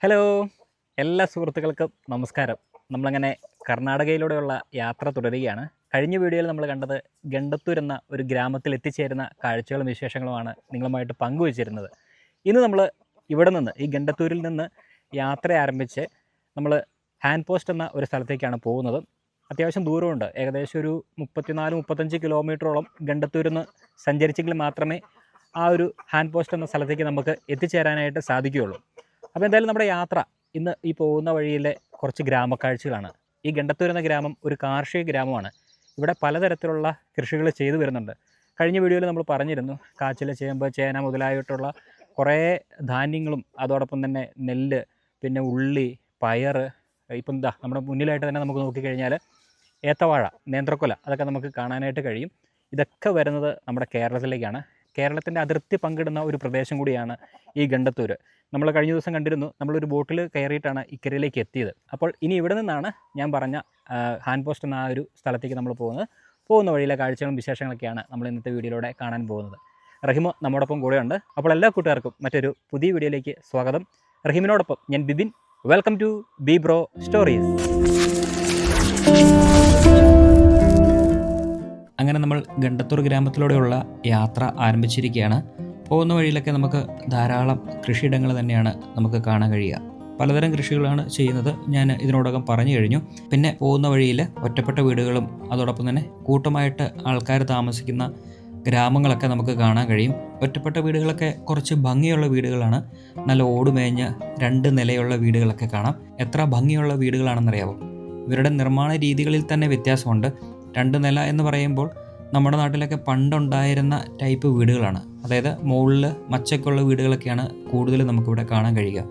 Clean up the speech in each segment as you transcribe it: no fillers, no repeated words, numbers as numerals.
Hello, എല്ലാ സുഹൃത്തുക്കൾക്കും നമസ്കാരം. നമ്മളങ്ങനെ കർണാടകയിലൂടെയുള്ള യാത്ര തുടരുകയാണ്. കഴിഞ്ഞ വീഡിയോയിൽ നമ്മൾ കണ്ടത് ഗണ്ടത്തൂർ എന്ന ഒരു ഗ്രാമത്തിൽ എത്തിച്ചേരുന്ന കാഴ്ചകളും വിശേഷങ്ങളുമാണ് നിങ്ങളുമായിട്ട് പങ്കുവച്ചിരുന്നത്. ഇന്ന് നമ്മൾ ഇവിടെ നിന്ന് ഈ ഗണ്ടത്തൂരിൽ നിന്ന് യാത്ര ആരംഭിച്ച് നമ്മൾ ഹാൻഡ് പോസ്റ്റ് എന്ന ഒരു സ്ഥലത്തേക്കാണ് പോകുന്നത്. അത്യാവശ്യം ദൂരമുണ്ട്, ഏകദേശം ഒരു 34-35 കിലോമീറ്ററോളം ഗണ്ടത്തൂരിൽ നിന്ന് സഞ്ചരിച്ചെങ്കിൽ മാത്രമേ ആ ഒരു ഹാൻഡ് പോസ്റ്റ് എന്ന സ്ഥലത്തേക്ക് നമുക്ക് എത്തിച്ചേരാനായിട്ട് സാധിക്കുകയുള്ളൂ. അപ്പോൾ എന്തായാലും നമ്മുടെ യാത്ര ഇന്ന് ഈ പോകുന്ന വഴിയിലെ കുറച്ച് ഗ്രാമക്കാഴ്ചകളാണ്. ഈ ഗണ്ടത്തൂർ എന്ന ഗ്രാമം ഒരു കാർഷിക ഗ്രാമമാണ്. ഇവിടെ പലതരത്തിലുള്ള കൃഷികൾ ചെയ്തു വരുന്നുണ്ട്. കഴിഞ്ഞ വീഡിയോയിൽ നമ്മൾ പറഞ്ഞിരുന്നു, കാച്ചിൽ, ചേമ്പ്, ചേന മുതലായിട്ടുള്ള കുറേ ധാന്യങ്ങളും അതോടൊപ്പം തന്നെ നെല്ല്, പിന്നെ ഉള്ളി, പയർ, ഇപ്പം എന്താ നമ്മുടെ മുന്നിലായിട്ട് തന്നെ നമുക്ക് നോക്കിക്കഴിഞ്ഞാൽ ഏത്തവാഴ, നേന്ത്രക്കൊല, അതൊക്കെ നമുക്ക് കാണാനായിട്ട് കഴിയും. ഇതൊക്കെ വരുന്നത് നമ്മുടെ കേരളത്തിലേക്കാണ്. കേരളത്തിൻ്റെ അതിർത്തി പങ്കിടുന്ന ഒരു പ്രദേശം കൂടിയാണ് ഈ ഗണ്ടത്തൂർ. നമ്മൾ കഴിഞ്ഞ ദിവസം കണ്ടിരുന്നു, നമ്മളൊരു ബോട്ടിൽ കയറിയിട്ടാണ് ഇക്കരയിലേക്ക് എത്തിയത്. അപ്പോൾ ഇനി ഇവിടെ നിന്നാണ് ഞാൻ പറഞ്ഞ ഹാൻഡ് പോസ്റ്റ് എന്ന ആ ഒരു സ്ഥലത്തേക്ക് നമ്മൾ പോകുന്ന വഴിയിലെ കാഴ്ചകളും വിശേഷങ്ങളൊക്കെയാണ് നമ്മൾ ഇന്നത്തെ വീഡിയോയിലൂടെ കാണാൻ പോകുന്നത്. റഹിമ നമ്മോടൊപ്പം കൂടെയുണ്ട്. അപ്പോൾ എല്ലാ കൂട്ടുകാർക്കും മറ്റൊരു പുതിയ വീഡിയോയിലേക്ക് സ്വാഗതം. റഹിമിനോടൊപ്പം ഞാൻ Bibin. Welcome to B bro stories. അങ്ങനെ നമ്മൾ ഗണ്ടത്തൂർ ഗ്രാമത്തിലൂടെയുള്ള യാത്ര ആരംഭിച്ചിരിക്കുകയാണ്. പോകുന്ന വഴിയിലൊക്കെ നമുക്ക് ധാരാളം കൃഷിയിടങ്ങൾ തന്നെയാണ് നമുക്ക് കാണാൻ കഴിയുക. പലതരം കൃഷികളാണ് ചെയ്യുന്നത്, ഞാൻ ഇതിനോടകം പറഞ്ഞു കഴിഞ്ഞു. പിന്നെ പോകുന്ന വഴിയിൽ ഒറ്റപ്പെട്ട വീടുകളും അതോടൊപ്പം തന്നെ കൂട്ടമായിട്ട് ആൾക്കാർ താമസിക്കുന്ന ഗ്രാമങ്ങളൊക്കെ നമുക്ക് കാണാൻ കഴിയും. ഒറ്റപ്പെട്ട വീടുകളൊക്കെ കുറച്ച് ഭംഗിയുള്ള വീടുകളാണ്. നല്ല ഓടുമേഞ്ഞ 2 നിലയുള്ള വീടുകളൊക്കെ കാണാം. എത്ര ഭംഗിയുള്ള വീടുകളാണെന്നറിയാമോ? ഇവരുടെ നിർമ്മാണ രീതികളിൽ തന്നെ വ്യത്യാസമുണ്ട്. 2 നില എന്ന് പറയുമ്പോൾ നമ്മുടെ നാട്ടിലൊക്കെ പണ്ടുണ്ടായിരുന്ന ടൈപ്പ് വീടുകളാണ്. അതായത് മുകളിൽ മച്ചക്കുള്ള വീടുകളൊക്കെയാണ് കൂടുതൽ നമുക്കിവിടെ കാണാൻ കഴിയുക.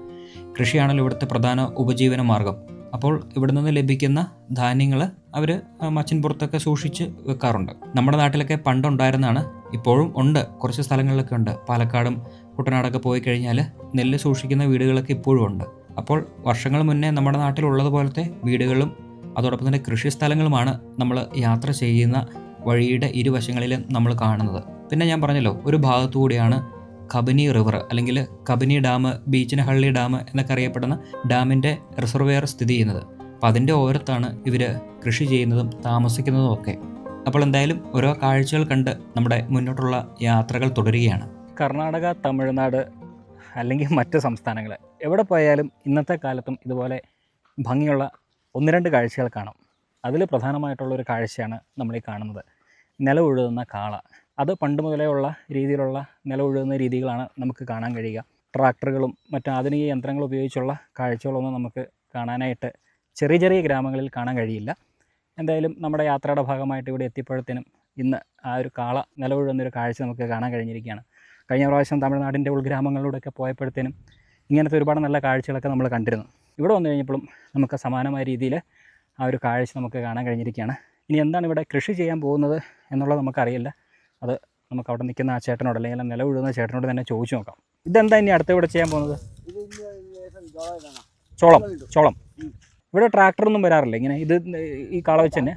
കൃഷിയാണല്ലോ ഇവിടുത്തെ പ്രധാന ഉപജീവന മാർഗം. അപ്പോൾ ഇവിടെ നിന്ന് ലഭിക്കുന്ന ധാന്യങ്ങൾ അവർ മച്ചിൻ പുറത്തൊക്കെ സൂക്ഷിച്ച് വെക്കാറുണ്ട്. നമ്മുടെ നാട്ടിലൊക്കെ പണ്ടുണ്ടായിരുന്നതാണ്, ഇപ്പോഴും ഉണ്ട്, കുറച്ച് സ്ഥലങ്ങളിലൊക്കെ ഉണ്ട്. പാലക്കാടും കുട്ടനാടൊക്കെ പോയി കഴിഞ്ഞാൽ നെല്ല് സൂക്ഷിക്കുന്ന വീടുകളൊക്കെ ഇപ്പോഴും ഉണ്ട്. അപ്പോൾ വർഷങ്ങൾ മുന്നേ നമ്മുടെ നാട്ടിലുള്ളതുപോലത്തെ വീടുകളും അതോടൊപ്പം തന്നെ കൃഷി സ്ഥലങ്ങളുമാണ് നമ്മൾ യാത്ര ചെയ്യുന്ന വഴിയുടെ ഇരുവശങ്ങളിലും നമ്മൾ കാണുന്നത്. പിന്നെ ഞാൻ പറഞ്ഞല്ലോ, ഒരു ഭാഗത്തുകൂടിയാണ് കബനി റിവർ അല്ലെങ്കിൽ കബനി ഡാം, ബീച്ചനഹള്ളി ഡാം എന്നൊക്കെ അറിയപ്പെടുന്ന ഡാമിൻ്റെ റിസർവെയർ സ്ഥിതി ചെയ്യുന്നത്. അപ്പോൾ അതിൻ്റെ ഓരത്താണ് ഇവർ കൃഷി ചെയ്യുന്നതും താമസിക്കുന്നതും ഒക്കെ. അപ്പോൾ എന്തായാലും ഓരോ കാഴ്ചകൾ കണ്ട് നമ്മുടെ മുന്നോട്ടുള്ള യാത്രകൾ തുടരുകയാണ്. കർണാടക, തമിഴ്നാട് അല്ലെങ്കിൽ മറ്റ് സംസ്ഥാനങ്ങൾ എവിടെ പോയാലും ഇന്നത്തെ കാലത്തും ഇതുപോലെ ഭംഗിയുള്ള 1-2 കാഴ്ചകൾ കാണാം. അതിൽ പ്രധാനമായിട്ടുള്ളൊരു കാഴ്ചയാണ് നമ്മളീ കാണുന്നത്, നില ഉഴുതുന്ന കാള. അത് പണ്ട് മുതലേ ഉള്ള രീതിയിലുള്ള നില ഉഴുതുന്ന രീതികളാണ് നമുക്ക് കാണാൻ കഴിയുക. ട്രാക്ടറുകളും മറ്റ് ആധുനിക യന്ത്രങ്ങൾ ഉപയോഗിച്ചുള്ള കാഴ്ചകളൊന്നും നമുക്ക് കാണാനായിട്ട് ചെറിയ ചെറിയ ഗ്രാമങ്ങളിൽ കാണാൻ കഴിയില്ല. എന്തായാലും നമ്മുടെ യാത്രയുടെ ഭാഗമായിട്ട് ഇവിടെ എത്തിയപ്പോഴത്തേനും ഇന്ന് ആ ഒരു കാള നില ഉഴുതുന്നൊരു കാഴ്ച നമുക്ക് കാണാൻ കഴിഞ്ഞിരിക്കുകയാണ്. കഴിഞ്ഞ പ്രാവശ്യം തമിഴ്നാടിൻ്റെ ഉൾഗ്രാമങ്ങളിലൂടെയൊക്കെ പോയപ്പോഴത്തേനും ഇങ്ങനത്തെ ഒരുപാട് നല്ല കാഴ്ചകളൊക്കെ നമ്മൾ കണ്ടിരുന്നു. ഇവിടെ വന്നു കഴിഞ്ഞപ്പോഴും നമുക്ക് സമാനമായ രീതിയിൽ ആ ഒരു കാഴ്ച നമുക്ക് കാണാൻ കഴിഞ്ഞിരിക്കുകയാണ്. ഇനി എന്താണ് ഇവിടെ കൃഷി ചെയ്യാൻ പോകുന്നത് എന്നുള്ളത് നമുക്കറിയില്ല. അത് നമുക്ക് അവിടെ നിൽക്കുന്ന ആ ചേട്ടനോട് അല്ലെങ്കിൽ നില ഉഴുന്ന ചേട്ടനോട് തന്നെ ചോദിച്ചു നോക്കാം. ഇതെന്താ ഇനി അടുത്ത ഇവിടെ ചെയ്യാൻ പോകുന്നത്? ചോളം. ഇവിടെ ട്രാക്ടറൊന്നും വരാറില്ല ഇങ്ങനെ, ഇത് ഈ കാള വെച്ച് തന്നെ?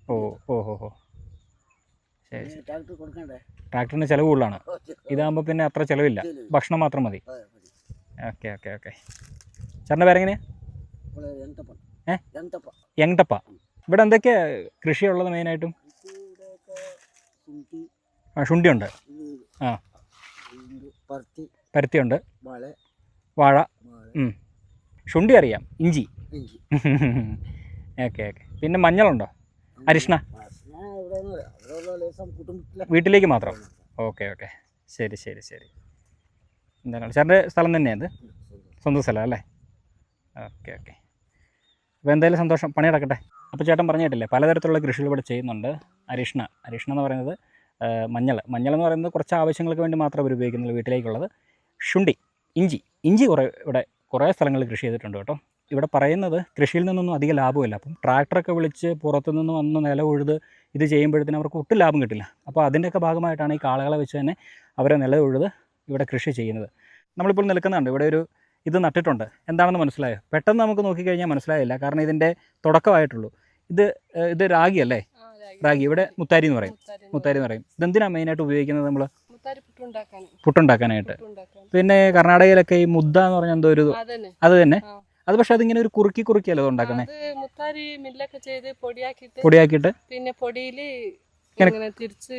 ഓ ശരി. ട്രാക്ടറിന് ചിലവ് കൂടുതലാണ്. ഇതാകുമ്പോൾ പിന്നെ അത്ര ചിലവില്ല, ഭക്ഷണം മാത്രം മതി. ഓക്കെ. ചേട്ടൻ്റെ പേരെങ്ങനെയാ? യങ്ടപ്പ. ഇവിടെ എന്തൊക്കെയാ കൃഷിയുള്ളത് മെയിനായിട്ടും? ശുണ്ടിയുണ്ട്, പരുത്തിയുണ്ട്, വാഴ, ശുണ്ടി അറിയാം, ഇഞ്ചി. ഓക്കെ. പിന്നെ മഞ്ഞളുണ്ടോ? അരിഷ്ണ വീട്ടിലേക്ക് മാത്രം? ഓക്കെ. ശരി. എന്താണ് ചേട്ടൻ്റെ സ്ഥലം തന്നെയാണ്? സ്വന്തം സ്ഥലം അല്ലേ? ഓക്കെ. അപ്പോൾ എന്തായാലും സന്തോഷം, പണി നടക്കട്ടെ. അപ്പോൾ ചേട്ടൻ പറഞ്ഞു കേട്ടില്ലേ, പലതരത്തിലുള്ള കൃഷികൾ ഇവിടെ ചെയ്യുന്നുണ്ട്. അരിഷ്ണ എന്ന് പറയുന്നത് മഞ്ഞൾ എന്ന് പറയുന്നത് കുറച്ച് ആവശ്യങ്ങൾക്ക് വേണ്ടി മാത്രം അവർ ഉപയോഗിക്കുന്നത് വീട്ടിലേക്കുള്ളത്. ശുണ്ടി, ഇഞ്ചി കുറേ സ്ഥലങ്ങളിൽ കൃഷി ചെയ്തിട്ടുണ്ട് കേട്ടോ. ഇവിടെ പറയുന്നത് കൃഷിയിൽ നിന്നൊന്നും അധികം ലാഭമില്ല. അപ്പം ട്രാക്ടറൊക്കെ വിളിച്ച് പുറത്തുനിന്ന് വന്ന് നില ഉഴുത് ഇത് ചെയ്യുമ്പോഴത്തേനും അവർക്ക് ഒട്ടും ലാഭം കിട്ടില്ല. അപ്പോൾ അതിൻ്റെയൊക്കെ ഭാഗമായിട്ടാണ് ഈ കാളകളെ വെച്ച് തന്നെ അവരെ നില ഉഴുത് ഇവിടെ കൃഷി ചെയ്യുന്നത്. നമ്മളിപ്പോൾ നിൽക്കുന്നുണ്ട്, ഇവിടെ ഒരു ഇത് നട്ടിട്ടുണ്ട്. എന്താണെന്ന് മനസ്സിലായോ? പെട്ടെന്ന് നമുക്ക് നോക്കിക്കഴിഞ്ഞാൽ മനസ്സിലായില്ല, കാരണം ഇതിൻ്റെ തുടക്കമായിട്ടുള്ളൂ. ഇത് രാഗി അല്ലേ? റാഗി, ഇവിടെ മുത്താരി എന്ന് പറയും. ഇതെന്തിനാണ് മെയിനായിട്ട് ഉപയോഗിക്കുന്നത് നമ്മൾ? പുട്ടുണ്ടാക്കാനായിട്ട്. പിന്നെ കർണാടകയിലൊക്കെ ഈ മുദ്ദ എന്ന് പറഞ്ഞാൽ എന്തോ ഒരു അത് തന്നെ. അത് പക്ഷെ അതിങ്ങനെ ഒരു കുറുക്കിയല്ലോ ഉണ്ടാക്കണേ. പൊടിയാക്കിയിട്ട് പിന്നെ പൊടിയില്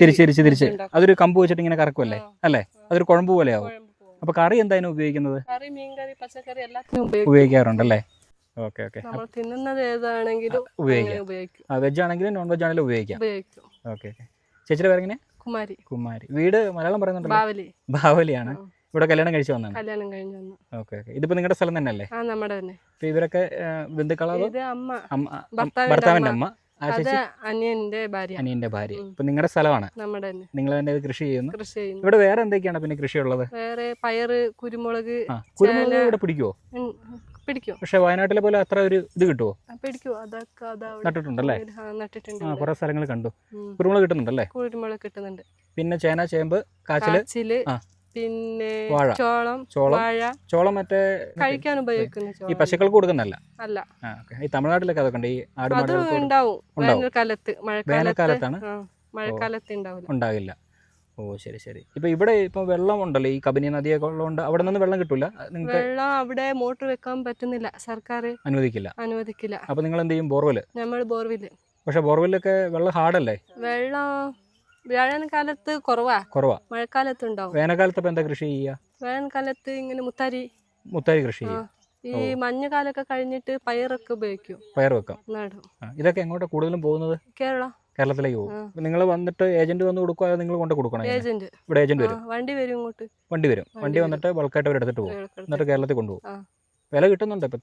തിരിച്ച് അതൊരു കമ്പ് വെച്ചിട്ട് ഇങ്ങനെ കറക്കുമല്ലേ അല്ലേ? അതൊരു കുഴമ്പ് പോലെയാവും. അപ്പൊ കറി എന്തായാലും ഉപയോഗിക്കുന്നത്? ഉപയോഗിക്കാറുണ്ടല്ലേ? Okay okay. ഉപയോഗിക്കാം. വെജ് ആണെങ്കിലും നോൺ വെജ് ആണെങ്കിലും ഉപയോഗിക്കാം. Okay okay. ചേച്ചിയുടെ പേര് എങ്ങനെ? കുമാരി. വീട് മലയാളം പറയുന്നുണ്ടല്ലോ? ബാവലിയാണ്. ഇവിടെ കല്യാണം കഴിച്ചു വന്നാണ്? Okay okay. ഇതിപ്പോ നിങ്ങളുടെ സ്ഥലം തന്നെയല്ലേ? അപ്പൊ ഇവരൊക്കെ ബന്ധുക്കളോ? ഭർത്താവിന്റെ അമ്മ, അനിയന്റെ ഭാര്യ. ഇപ്പൊ നിങ്ങളുടെ സ്ഥലമാണ്, നിങ്ങൾ തന്നെ ഇത് കൃഷി ചെയ്യുന്നു. ഇവിടെ വേറെ എന്തൊക്കെയാണ് പിന്നെ കൃഷി ഉള്ളത്? വേറെ പയറ്, കുരുമുളക്. കുരുമുളക് ഇവിടെ പിടിക്കുവോ? പക്ഷെ വയനാട്ടിലെ പോലെ അത്ര ഒരു ഇത് കിട്ടുമോ? നട്ടിട്ടുണ്ടല്ലേ? കുറെ സ്ഥലങ്ങൾ കണ്ടു. കുരുമുളക് കിട്ടുന്നുണ്ടല്ലേ? കുരുമുളക് കിട്ടുന്നുണ്ട്. പിന്നെ ചേന, ചേമ്പ്, കാച്ചില്, പിന്നെ ചോളം മറ്റേ കഴിക്കാൻ ഉപയോഗിക്കുന്നു. ഈ പശുക്കൾക്ക് കൊടുക്കുന്നല്ല? അല്ല. ഈ തമിഴ്നാട്ടിലൊക്കെ അതൊക്കെ ഉണ്ട്. ഈ വേനൽക്കാലത്താണ്, ഉണ്ടാകില്ല. ഓ ശരി ശരി. ഇപ്പൊ ഇവിടെ ഇപ്പൊ വെള്ളം ഉണ്ടല്ലോ, ഈ കബനി നദിയൊക്കെ ഉള്ളതുകൊണ്ട് അവിടെ നിന്ന് വെള്ളം കിട്ടൂല? വെള്ളം അവിടെ മോട്ടർ വെക്കാൻ പറ്റുന്നില്ല, സർക്കാർ അനുവദിക്കില്ല. അപ്പൊ നിങ്ങൾ എന്ത് ചെയ്യും? ബോർവെല്? നമ്മൾ ബോർവെല്. പക്ഷെ ബോർവെല്ലൊക്കെ വെള്ളം ഹാർഡല്ലേ? വേനൽക്കാലത്ത് കുറവാ. മഴക്കാലത്ത് ഉണ്ടാവും. വേനൽക്കാലത്ത് എന്താ കൃഷി ചെയ്യുക? വേനൽക്കാലത്ത് ഇങ്ങനെ മുത്താരി കൃഷി ചെയ്യും. ഈ മഞ്ഞുകാലൊക്കെ കഴിഞ്ഞിട്ട് പയറൊക്കെ ഉപയോഗിക്കും. പയർ വെക്കാം. ഇതൊക്കെ എങ്ങോട്ടാ കൂടുതലും പോകുന്നത്? കേരളത്തിലേക്ക് പോകും. നിങ്ങൾ വന്നിട്ട് ഏജന്റ് വന്ന് കൊടുക്കുക, അതോ നിങ്ങൾ കൊണ്ട് കൊടുക്കണം? ഇവിടെ ഏജന്റ് വരും. വണ്ടി വരും. വണ്ടി വന്നിട്ട് ബൾക്കായിട്ട് അവർ എടുത്തിട്ട് പോകും. എന്നിട്ട് കേരളത്തിൽ കൊണ്ടുപോകും. വില കിട്ടുന്നുണ്ട് ഇപ്പൊ?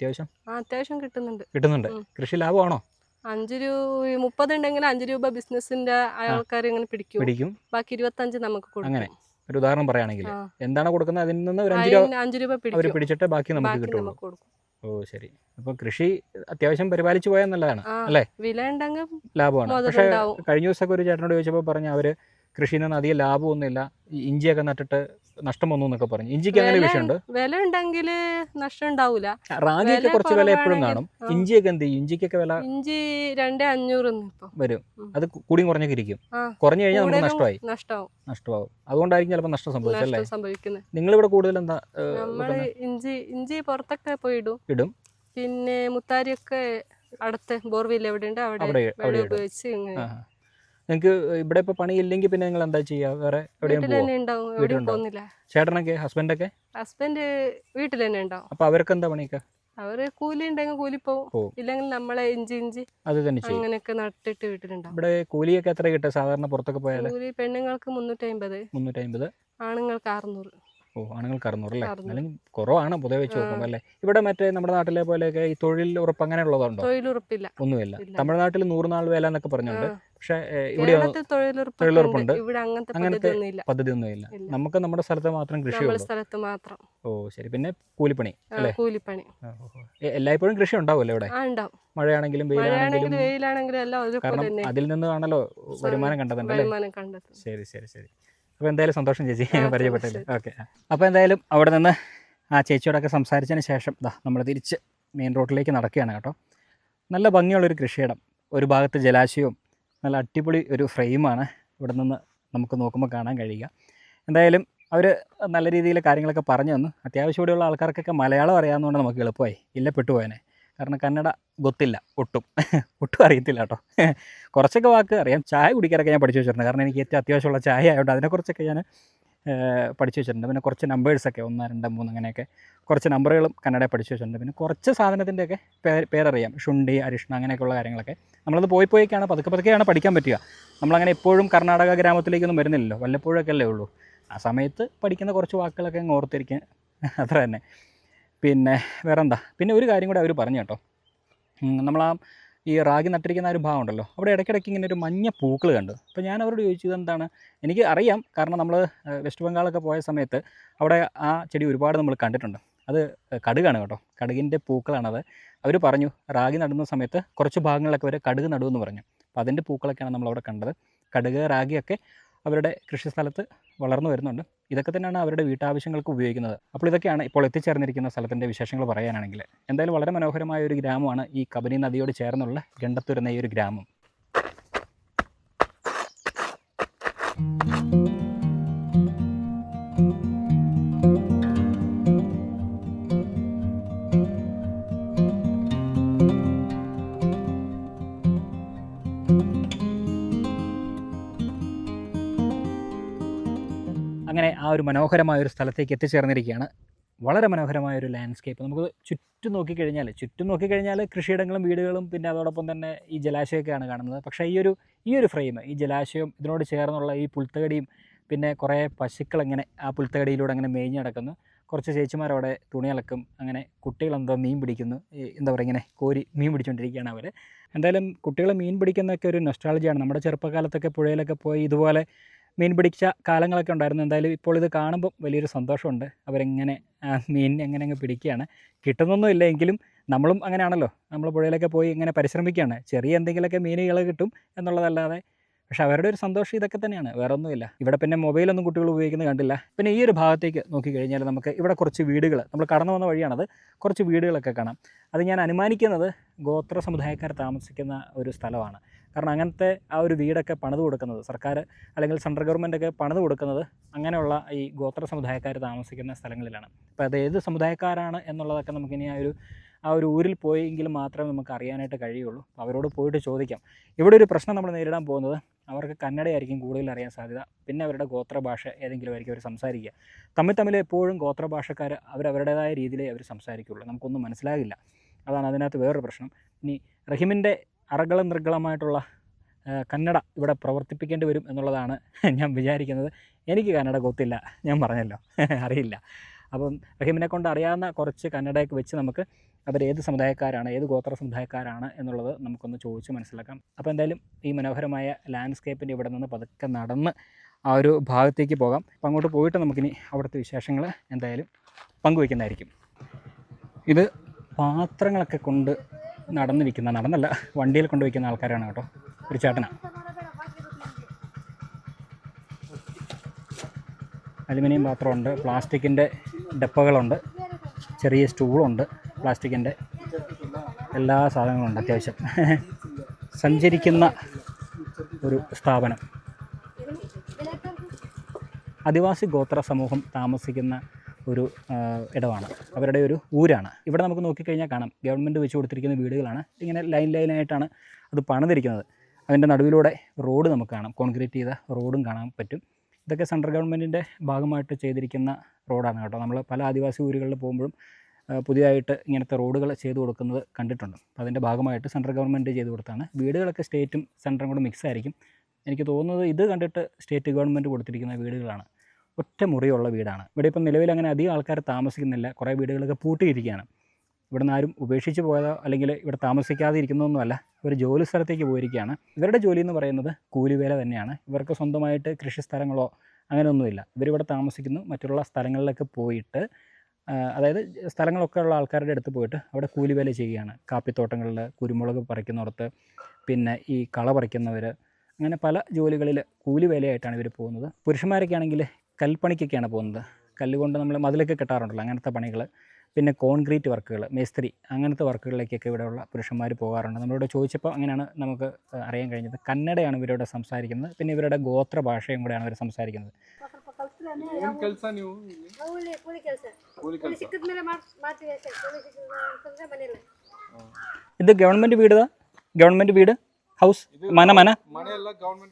അത്യാവശ്യം കിട്ടുന്നുണ്ട്. കൃഷി ലാഭമാണോ? 5 രൂപ 30 ഉണ്ടെങ്കിൽ 5 രൂപ ബിസിനസിന്റെ ആൾക്കാർ ഇങ്ങനെ പിടിക്കും. ബാക്കി 25 നമുക്ക് കൊടുക്കും. അങ്ങനെ ഒരു ഉദാഹരണം പറയുകയാണെങ്കിൽ എന്താണ് കൊടുക്കുന്നത്, അതിൽ നിന്ന് ഒരു 5 രൂപ അവർ പിടിച്ചിട്ട് ബാക്കി നമുക്ക് കിട്ടുള്ളൂ. ഓ ശരി. അപ്പൊ കൃഷി അത്യാവശ്യം പരിപാലിച്ചു പോയാൽ നല്ലതാണ് അല്ലേ? വില ഉണ്ടെങ്കിൽ ലാഭമാണ്. പക്ഷെ കഴിഞ്ഞ ദിവസമൊക്കെ ഒരു ചേട്ടനോട് ചോദിച്ചപ്പോൾ പറഞ്ഞു അവര് കൃഷിയിൽ നിന്ന് അധികം ലാഭമൊന്നുമില്ല, ഇഞ്ചിയൊക്കെ നട്ടിട്ട് നഷ്ടം വന്നു എന്നൊക്കെ പറഞ്ഞു. ഇഞ്ചിക്ക് അങ്ങനെ വിഷയമുണ്ട്? വില ഉണ്ടെങ്കിൽ നഷ്ടം ഉണ്ടാവൂല. റാഗിയൊക്കെ കുറച്ച് വില എപ്പോഴും കാണും. ഇഞ്ചിയൊക്കെ എന്ത് ചെയ്യും? ഇഞ്ചിക്കൊക്കെ വില? ഇഞ്ചി 2,500 വരും. അത് കൂടിയും കുറഞ്ഞൊക്കെ ഇരിക്കും. കുറഞ്ഞു കഴിഞ്ഞാൽ നമുക്ക് നഷ്ടമാവും. അതുകൊണ്ടായിരിക്കും ചിലപ്പോൾ നഷ്ടം സംഭവിച്ചല്ലേ? നിങ്ങളിവിടെ കൂടുതൽ എന്താ? ഇഞ്ചി പുറത്തൊക്കെ പോയി ഇടും. പിന്നെ മുത്താരിയൊക്കെ അടുത്ത് ബോർവെൽ എവിടെ ഉണ്ട് അവിടെ ഉപയോഗിച്ച്. നിങ്ങൾക്ക് ഇവിടെ ഇപ്പൊ പണിയില്ലെങ്കിൽ പിന്നെ നിങ്ങൾ എന്താ ചെയ്യാ? വേറെ എവിടെയും പോകുന്നില്ല. ചേട്ടനൊക്കെ ഹസ്ബൻഡ് വീട്ടിൽ തന്നെ ഉണ്ടാവും. അപ്പൊ അവർക്ക് എന്താ പണിയൊക്കെ? അവര് കൂലി ഉണ്ടെങ്കിൽ കൂലി പോകും, ഇല്ലെങ്കിൽ നമ്മളെ ഇഞ്ചി അത് തന്നെ അങ്ങനെയൊക്കെ നട്ടിട്ട് വീട്ടിലുണ്ടാവും. ഇവിടെ കൂലിയൊക്കെ എത്ര കിട്ടും സാധാരണ പുറത്തൊക്കെ പോയാൽ? കൂലി പെണ്ണുങ്ങൾക്ക് 350, ആണുങ്ങൾക്ക് 600. ആണുങ്ങൾക്ക് 600 അല്ലേ? അല്ലെങ്കിൽ കുറവാണ് പൊതുവെ വെച്ച് നോക്കുമ്പോൾ അല്ലേ? ഇവിടെ മറ്റേ നമ്മുടെ നാട്ടിലെ പോലെയൊക്കെ ഈ തൊഴിൽ ഉറപ്പ് അങ്ങനെ ഉള്ളതുണ്ടോ? തൊഴിലുറപ്പില്ല, ഒന്നുമില്ല. തമിഴ്നാട്ടിൽ 100 നാൾ വേല എന്നൊക്കെ പറഞ്ഞുണ്ട്. പക്ഷെ ഇവിടെ തൊഴിലുറപ്പുണ്ട്. അങ്ങനത്തെ പദ്ധതി ഒന്നുമില്ല. നമുക്ക് നമ്മുടെ സ്ഥലത്ത് മാത്രം കൃഷി. ഓ ശരി. പിന്നെ കൂലിപ്പണി അല്ലേ? എല്ലായ്പ്പോഴും കൃഷി ഉണ്ടാവുമല്ലോ ഇവിടെ? മഴയാണെങ്കിലും വെയിലാണെങ്കിലും കാരണം അതിൽ നിന്നാണല്ലോ വരുമാനം കണ്ടെത്തണ്ടല്ലേ? ശരി ശരി ശരി. അപ്പോൾ എന്തായാലും സന്തോഷം ചേച്ചി പരിചയപ്പെട്ടല്ലേ? ഓക്കെ. അപ്പോൾ എന്തായാലും അവിടെ നിന്ന് ആ ചേച്ചിയോടൊക്കെ സംസാരിച്ചതിന് ശേഷം നമ്മൾ തിരിച്ച് മെയിൻ റോഡിലേക്ക് നടക്കുകയാണ് കേട്ടോ. നല്ല ഭംഗിയുള്ളൊരു കൃഷിയിടം, ഒരു ഭാഗത്ത് ജലാശയവും നല്ല അടിപൊളി ഒരു ഫ്രെയിമാണ് ഇവിടെ നിന്ന് നമുക്ക് നോക്കുമ്പോൾ കാണാൻ കഴിയുക. എന്തായാലും അവർ നല്ല രീതിയിൽ കാര്യങ്ങളൊക്കെ പറഞ്ഞു തന്നു. അത്യാവശ്യം ഇവിടെയുള്ള ആൾക്കാർക്കൊക്കെ മലയാളം അറിയാവുന്നതുകൊണ്ട് നമുക്ക് എളുപ്പമായി. ഇല്ല പെട്ടുപോയനെ. കാരണം കന്നഡ ഗൊത്തില്ല, ഒട്ടും അറിയത്തില്ല കേട്ടോ. കുറച്ചൊക്കെ വാക്ക് അറിയാം. ചായ കുടിക്കാനൊക്കെ ഞാൻ പഠിച്ചു വെച്ചിട്ടുണ്ട്. കാരണം എനിക്ക് ഏറ്റവും അത്യാവശ്യമുള്ള ചായ ആയതുകൊണ്ട് അതിനെക്കുറിച്ചൊക്കെ ഞാൻ പഠിച്ചു വെച്ചിട്ടുണ്ട്. പിന്നെ കുറച്ച് നമ്പേഴ്സൊക്കെ 1, 2, 3 അങ്ങനെയൊക്കെ കുറച്ച് നമ്പറുകളും കന്നഡ പഠിച്ചു വെച്ചിട്ടുണ്ട്. പിന്നെ കുറച്ച് സാധനത്തിൻ്റെയൊക്കെ പേരറിയാം. ശുണ്ഠി, അരിഷ്ണ അങ്ങനെയൊക്കെയുള്ള കാര്യങ്ങളൊക്കെ നമ്മളത് പോയിക്കാണ് പതുക്കെയാണ് പഠിക്കാൻ പറ്റുക. നമ്മളങ്ങനെ എപ്പോഴും കർണാടക ഗ്രാമത്തിലേക്കൊന്നും വരുന്നില്ലല്ലോ, വല്ലപ്പോഴൊക്കെ അല്ലേ ഉള്ളൂ. ആ സമയത്ത് പഠിക്കുന്ന കുറച്ച് വാക്കുകളൊക്കെ അങ്ങ് ഓർത്തിരിക്കാൻ അത്ര തന്നെ. പിന്നെ വേറെ എന്താ, പിന്നെ ഒരു കാര്യം കൂടെ അവർ പറഞ്ഞു കേട്ടോ. നമ്മളാ ഈ റാഗി നട്ടിരിക്കുന്ന ഒരു ഭാഗം ഉണ്ടല്ലോ, അവിടെ ഇടയ്ക്കിടയ്ക്ക് ഇങ്ങനെ ഒരു മഞ്ഞ പൂക്കൾ കണ്ടു. അപ്പോൾ ഞാൻ അവരോട് ചോദിച്ചു ഇതെന്താണ്. എനിക്ക് അറിയാം, കാരണം നമ്മൾ വെസ്റ്റ് ബംഗാളൊക്കെ പോയ സമയത്ത് അവിടെ ആ ചെടി ഒരുപാട് നമ്മൾ കണ്ടിട്ടുണ്ട്. അത് കടുകാണ് കേട്ടോ, കടുകിൻ്റെ പൂക്കളാണത്. അവർ പറഞ്ഞു റാഗി നടുന്ന സമയത്ത് കുറച്ച് ഭാഗങ്ങളിലൊക്കെ അവർ കടുക് നടുമെന്ന് പറഞ്ഞു. അപ്പോൾ അതിൻ്റെ പൂക്കളൊക്കെയാണ് നമ്മളവിടെ കണ്ടത്. കടുക്, റാഗിയൊക്കെ അവരുടെ കൃഷിസ്ഥലത്ത് വളർന്നു വരുന്നുണ്ട്. ഇതൊക്കെ തന്നെയാണ് അവരുടെ വീട്ടാവശ്യങ്ങൾക്ക് ഉപയോഗിക്കുന്നത്. അപ്പോൾ ഇതൊക്കെയാണ് ഇപ്പോൾ എത്തിച്ചേർന്നിരിക്കുന്ന സ്ഥലത്തിൻ്റെ വിശേഷങ്ങൾ പറയാനാണെങ്കിൽ. എന്തായാലും വളരെ മനോഹരമായ ഒരു ഗ്രാമമാണ് ഈ കബനി നദിയോട് ചേർന്നുള്ള ഗണ്ടത്തൂർ എന്ന ഈ ഒരു ഗ്രാമം. ഒരു മനോഹരമായ ഒരു സ്ഥലത്തേക്ക് എത്തിച്ചേർന്നിരിക്കുകയാണ്. വളരെ മനോഹരമായൊരു ലാൻഡ്സ്കേപ്പ്. നമുക്ക് ചുറ്റും നോക്കിക്കഴിഞ്ഞാൽ കൃഷിയിടങ്ങളും വീടുകളും പിന്നെ അതോടൊപ്പം തന്നെ ഈ ജലാശയമൊക്കെയാണ് കാണുന്നത്. പക്ഷേ ഈ ഒരു ഫ്രെയിം, ഈ ജലാശയം, ഇതിനോട് ചേർന്നുള്ള ഈ പുൽത്തകടിയും പിന്നെ കുറേ പശുക്കളിങ്ങനെ ആ പുൽത്തകടിയിലൂടെ അങ്ങനെ മേഞ്ഞ് നടക്കുന്നു. കുറച്ച് ചേച്ചിമാരവിടെ തുണി അലക്കും, അങ്ങനെ കുട്ടികളെന്തോ മീൻ പിടിക്കുന്നു, എന്താ പറയുക, ഇങ്ങനെ കോരി മീൻ പിടിച്ചുകൊണ്ടിരിക്കുകയാണ് അവർ. എന്തായാലും കുട്ടികൾ മീൻ പിടിക്കുന്നതൊക്കെ ഒരു നൊസ്റ്റാൾജിയാണ്. നമ്മുടെ ചെറുപ്പകാലത്തൊക്കെ പുഴയിലൊക്കെ പോയി ഇതുപോലെ മീൻ പിടിച്ച കാലങ്ങളൊക്കെ ഉണ്ടായിരുന്നു. എന്തായാലും ഇപ്പോൾ ഇത് കാണുമ്പോൾ വലിയൊരു സന്തോഷമുണ്ട്. അവരെങ്ങനെ മീൻ എങ്ങനെ അങ്ങ് പിടിക്കുകയാണ്. കിട്ടുന്നൊന്നുമില്ല എങ്കിലും നമ്മളും അങ്ങനെയാണല്ലോ, നമ്മൾ പുഴയിലൊക്കെ പോയി ഇങ്ങനെ പരിശ്രമിക്കുകയാണ്. ചെറിയ എന്തെങ്കിലുമൊക്കെ മീനുകൾ കിട്ടും എന്നുള്ളതല്ലാതെ. പക്ഷേ അവരുടെ ഒരു സന്തോഷം ഇതൊക്കെ തന്നെയാണ്, വേറെ ഒന്നുമില്ല. ഇവിടെ പിന്നെ മൊബൈലൊന്നും കുട്ടികൾ ഉപയോഗിക്കുന്നത് കണ്ടില്ല. പിന്നെ ഈ ഒരു ഭാഗത്തേക്ക് നോക്കിക്കഴിഞ്ഞാൽ നമുക്ക് ഇവിടെ കുറച്ച് വീടുകൾ, നമ്മൾ കടന്നു വന്ന വഴിയാണത്, കുറച്ച് വീടുകളൊക്കെ കാണാം. അത് ഞാൻ അനുമാനിക്കുന്നത് ഗോത്ര സമുദായക്കാർ താമസിക്കുന്ന ഒരു സ്ഥലമാണ്. കാരണം അങ്ങനത്തെ ആ ഒരു വീടൊക്കെ പണിത് കൊടുക്കുന്നത് സർക്കാർ അല്ലെങ്കിൽ സെൻട്രൽ ഗവൺമെൻറ്റൊക്കെ പണിത് കൊടുക്കുന്നത് അങ്ങനെയുള്ള ഈ ഗോത്ര സമുദായക്കാർ താമസിക്കുന്ന സ്ഥലങ്ങളിലാണ്. അപ്പോൾ അത് ഏത് സമുദായക്കാരാണ് എന്നുള്ളതൊക്കെ നമുക്കിനി ആ ഒരു ഊരിൽ പോയെങ്കിലും മാത്രമേ നമുക്ക് അറിയാനായിട്ട് കഴിയുള്ളൂ. അവരോട് പോയിട്ട് ചോദിക്കാം. ഇവിടെ ഒരു പ്രശ്നം നമ്മൾ നേരിടാൻ പോകുന്നത്, അവർക്ക് കന്നഡയായിരിക്കും കൂടുതൽ അറിയാൻ സാധ്യത. പിന്നെ അവരുടെ ഗോത്രഭാഷ ഏതെങ്കിലും ആയിരിക്കും അവർ സംസാരിക്കുക. തമ്മിൽ എപ്പോഴും ഗോത്രഭാഷക്കാർ അവരവരുടേതായ രീതിയിലേ അവർ സംസാരിക്കുകയുള്ളൂ. നമുക്കൊന്നും മനസ്സിലാകില്ല. അതാണ് അതിനകത്ത് വേറൊരു പ്രശ്നം. ഇനി റഹീമിൻ്റെ അറകളും നിർഗ്കളമായിട്ടുള്ള കന്നഡ ഇവിടെ പ്രവർത്തിപ്പിക്കേണ്ടി വരും എന്നുള്ളതാണ് ഞാൻ വിചാരിക്കുന്നത്. എനിക്ക് കന്നഡ ಗೊತ್ತಿಲ್ಲ, ഞാൻ പറഞ്ഞല്ലോ, അറിയില്ല. അപ്പം റഹീമിനെ കൊണ്ട് അറിയാവുന്ന കുറച്ച് കന്നഡയൊക്കെ വെച്ച് നമുക്ക് അവരേത് സമുദായക്കാരാണ്, ഏത് ഗോത്ര സമുദായക്കാരാണ് എന്നുള്ളത് നമുക്കൊന്ന് ചോദിച്ച് മനസ്സിലാക്കാം. അപ്പോൾ എന്തായാലും ഈ മനോഹരമായ ലാൻഡ്സ്കേപ്പിൻ്റെ ഇവിടെ നിന്ന് പതുക്കെ നടന്ന് ആ ഒരു ഭാഗത്തേക്ക് പോകാം. അപ്പോൾ അങ്ങോട്ട് പോയിട്ട് നമുക്കിനി അവിടുത്തെ വിശേഷങ്ങൾ എന്തായാലും പങ്കുവയ്ക്കുന്നതായിരിക്കും. ഇത് പാത്രങ്ങളൊക്കെ കൊണ്ട് നടന്നല്ല, വണ്ടിയിൽ കൊണ്ടുവയ്ക്കുന്ന ആൾക്കാരാണ് കേട്ടോ. ഒരു ചേട്ടനാണ്. അലുമിനിയം പാത്രമുണ്ട്, പ്ലാസ്റ്റിക്കിൻ്റെ ഡപ്പകളുണ്ട്, ചെറിയ സ്റ്റൂളുണ്ട്, പ്ലാസ്റ്റിക്കിൻ്റെ എല്ലാ സാധനങ്ങളുണ്ട്. അത്യാവശ്യം സഞ്ചരിക്കുന്ന ഒരു സ്ഥാപനം. ആദിവാസി ഗോത്ര സമൂഹം താമസിക്കുന്ന ഒരു ഇടമാണ്, അവരുടെ ഒരു ഊരാണ്. ഇവിടെ നമുക്ക് നോക്കിക്കഴിഞ്ഞാൽ കാണാം, ഗവൺമെൻറ് വെച്ച് കൊടുത്തിരിക്കുന്ന വീടുകളാണ്. ഇങ്ങനെ ലൈനായിട്ടാണ് അത് പണിതിരിക്കുന്നത്. അതിൻ്റെ നടുവിലൂടെ റോഡ് നമുക്ക് കാണാം, കോൺക്രീറ്റ് ചെയ്ത റോഡും കാണാൻ പറ്റും. ഇതൊക്കെ സെൻട്രൽ ഗവൺമെൻറ്റിൻ്റെ ഭാഗമായിട്ട് ചെയ്തിരിക്കുന്ന റോഡാണ് കേട്ടോ. നമ്മൾ പല ആദിവാസി ഊരുകളിൽ പോകുമ്പോഴും പുതിയതായിട്ട് ഇങ്ങനത്തെ റോഡുകൾ ചെയ്തു കൊടുക്കുന്നത് കണ്ടിട്ടുണ്ട്. അതിൻ്റെ ഭാഗമായിട്ട് സെൻട്രൽ ഗവൺമെൻറ് ചെയ്ത് കൊടുത്താണ്. വീടുകളൊക്കെ സ്റ്റേറ്റും സെൻട്രലും കൂടെ മിക്സ് ആയിരിക്കും. എനിക്ക് തോന്നുന്നത് ഇത് കണ്ടിട്ട് സ്റ്റേറ്റ് ഗവൺമെൻറ് കൊടുത്തിരിക്കുന്ന വീടുകളാണ്. ഒറ്റ മുറിയുള്ള വീടാണ്. ഇവിടെ ഇപ്പം നിലവിൽ അങ്ങനെ അധികം ആൾക്കാർ താമസിക്കുന്നില്ല. കുറേ വീടുകളൊക്കെ പൂട്ടിയിരിക്കുകയാണ്. ഇവിടെ നിന്ന് ആരും ഉപേക്ഷിച്ച് പോയതോ അല്ലെങ്കിൽ ഇവിടെ താമസിക്കാതെ ഇരിക്കുന്നതൊന്നുമല്ല, ഇവർ ജോലി സ്ഥലത്തേക്ക് പോയിരിക്കുകയാണ്. ഇവരുടെ ജോലി എന്ന് പറയുന്നത് കൂലിവേല തന്നെയാണ്. ഇവർക്ക് സ്വന്തമായിട്ട് കൃഷിസ്ഥലങ്ങളോ അങ്ങനെയൊന്നുമില്ല. ഇവരിവിടെ താമസിക്കുന്നു. മറ്റുള്ള സ്ഥലങ്ങളിലൊക്കെ പോയിട്ട്, അതായത് സ്ഥലങ്ങളൊക്കെ ഉള്ള ആൾക്കാരുടെ അടുത്ത് പോയിട്ട് അവിടെ കൂലിവേല ചെയ്യുകയാണ്. കാപ്പിത്തോട്ടങ്ങളിൽ കുരുമുളക് പറിക്കുന്നിടത്ത്, പിന്നെ ഈ കള പറിക്കുന്നവർ, അങ്ങനെ പല ജോലികളിൽ കൂലിവേലയായിട്ടാണ് ഇവർ പോകുന്നത്. പുരുഷന്മാരൊക്കെ ആണെങ്കിൽ കൽപ്പണിക്കൊക്കെയാണ് പോകുന്നത്. കല്ലുകൊണ്ട് നമ്മൾ മതിലൊക്കെ കെട്ടാറുണ്ടല്ലോ, അങ്ങനത്തെ പണികൾ. പിന്നെ കോൺക്രീറ്റ് വർക്കുകൾ, മേസ്ത്രി, അങ്ങനത്തെ വർക്കുകളിലേക്കൊക്കെ ഇവിടെയുള്ള പുരുഷന്മാർ പോകാറുണ്ട്. നമ്മളിവിടെ ചോദിച്ചപ്പോൾ അങ്ങനെയാണ് നമുക്ക് അറിയാൻ കഴിഞ്ഞത്. കന്നഡയാണ് ഇവരിവിടെ സംസാരിക്കുന്നത്. പിന്നെ ഇവരുടെ ഗോത്ര ഭാഷയും കൂടെയാണ് അവർ സംസാരിക്കുന്നത്. ഇത് ഗവൺമെൻറ് വീടാ? ഗവൺമെൻറ് വീട്, ಹೌಸ್, ಮನ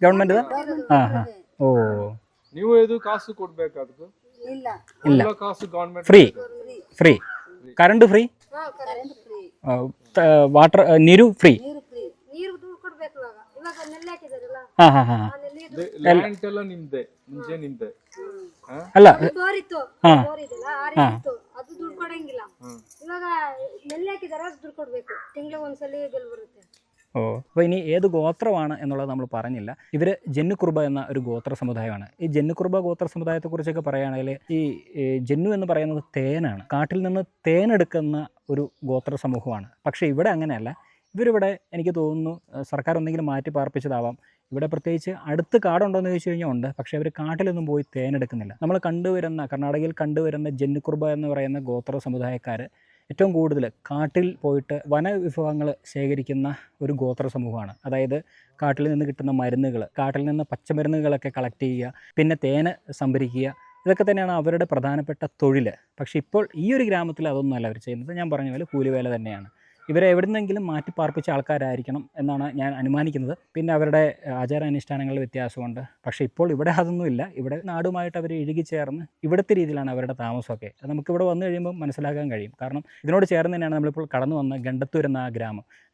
ಗವರ್ಮೆಂಟ್ ಓ, ನೀವು ಇದು ಕಾಸು ಕೊಡ್ಬೇಕು ಅದಕ್ಕೆ? ಇಲ್ಲ, ಕಾಸು government free. Current free, water, ನೀರು ಫ್ರೀ. ಲ್ಯಾಂಡ್ ಎಲ್ಲ ನಿಮ್ದೆ, ಮುಂಚೆ ನಿಮ್ದೆ ಅಲ್ಲ? ഓ, അപ്പോൾ ഇനി ഏത് ഗോത്രമാണ് എന്നുള്ളത് നമ്മൾ പറഞ്ഞില്ല. ഇവർ ജന്നു കുർബ എന്ന ഒരു ഗോത്ര സമുദായമാണ്. ഈ ജന്നു കുർബ ഗോത്ര സമുദായത്തെക്കുറിച്ചൊക്കെ പറയുകയാണെങ്കിൽ, ഈ ജന്നു എന്ന് പറയുന്നത് തേനാണ്. കാട്ടിൽ നിന്ന് തേനെടുക്കുന്ന ഒരു ഗോത്ര സമൂഹമാണ്. പക്ഷേ ഇവിടെ അങ്ങനെയല്ല. ഇവരിവിടെ എനിക്ക് തോന്നുന്നു സർക്കാർ എന്തെങ്കിലും മാറ്റി പാർപ്പിച്ചതാവാം. ഇവിടെ പ്രത്യേകിച്ച് അടുത്ത് കാടുണ്ടോ എന്ന് ചോദിച്ചു കഴിഞ്ഞാൽ ഉണ്ട്. പക്ഷേ അവർ കാട്ടിലൊന്നും പോയി തേനെടുക്കുന്നില്ല. നമ്മൾ കർണാടകയിൽ കണ്ടുവരുന്ന ജന്നു കുർബ എന്ന് പറയുന്ന ഗോത്ര സമുദായക്കാർ ഏറ്റവും കൂടുതൽ കാട്ടിൽ പോയിട്ട് വനവിഭവങ്ങൾ ശേഖരിക്കുന്ന ഒരു ഗോത്ര സമൂഹമാണ്. അതായത് കാട്ടിൽ നിന്ന് കിട്ടുന്ന മരുന്നുകൾ, കാട്ടിൽ നിന്ന് പച്ചമരുന്നുകളൊക്കെ കളക്ട് ചെയ്യുക, പിന്നെ തേന് സംഭരിക്കുക, ഇതൊക്കെ തന്നെയാണ് അവരുടെ പ്രധാനപ്പെട്ട തൊഴിൽ. പക്ഷേ ഇപ്പോൾ ഈ ഒരു ഗ്രാമത്തിൽ അതൊന്നുമല്ല അവർ ചെയ്യുന്നത്. ഞാൻ പറഞ്ഞ പോലെ കൂലിവേല തന്നെയാണ്. ഇവരെ എവിടുന്നെങ്കിലും മാറ്റി പാർപ്പിച്ച ആൾക്കാരായിരിക്കണം എന്നാണ് ഞാൻ അനുമാനിക്കുന്നത്. പിന്നെ അവരുടെ ആചാരാനുഷ്ഠാനങ്ങളിൽ വ്യത്യാസമുണ്ട്. പക്ഷേ ഇപ്പോൾ ഇവിടെ അതൊന്നുമില്ല. ഇവിടെ നാടുമായിട്ട് അവർ ഇഴുകിച്ചേർന്ന് ഇവിടുത്തെ രീതിയിലാണ് അവരുടെ താമസമൊക്കെ. അത് നമുക്കിവിടെ വന്നു കഴിയുമ്പോൾ മനസ്സിലാക്കാൻ കഴിയും. കാരണം ഇതിനോട് ചേർന്ന് തന്നെയാണ് നമ്മളിപ്പോൾ കടന്നു വന്ന ഗണ്ടത്തൂർ എന്ന ആ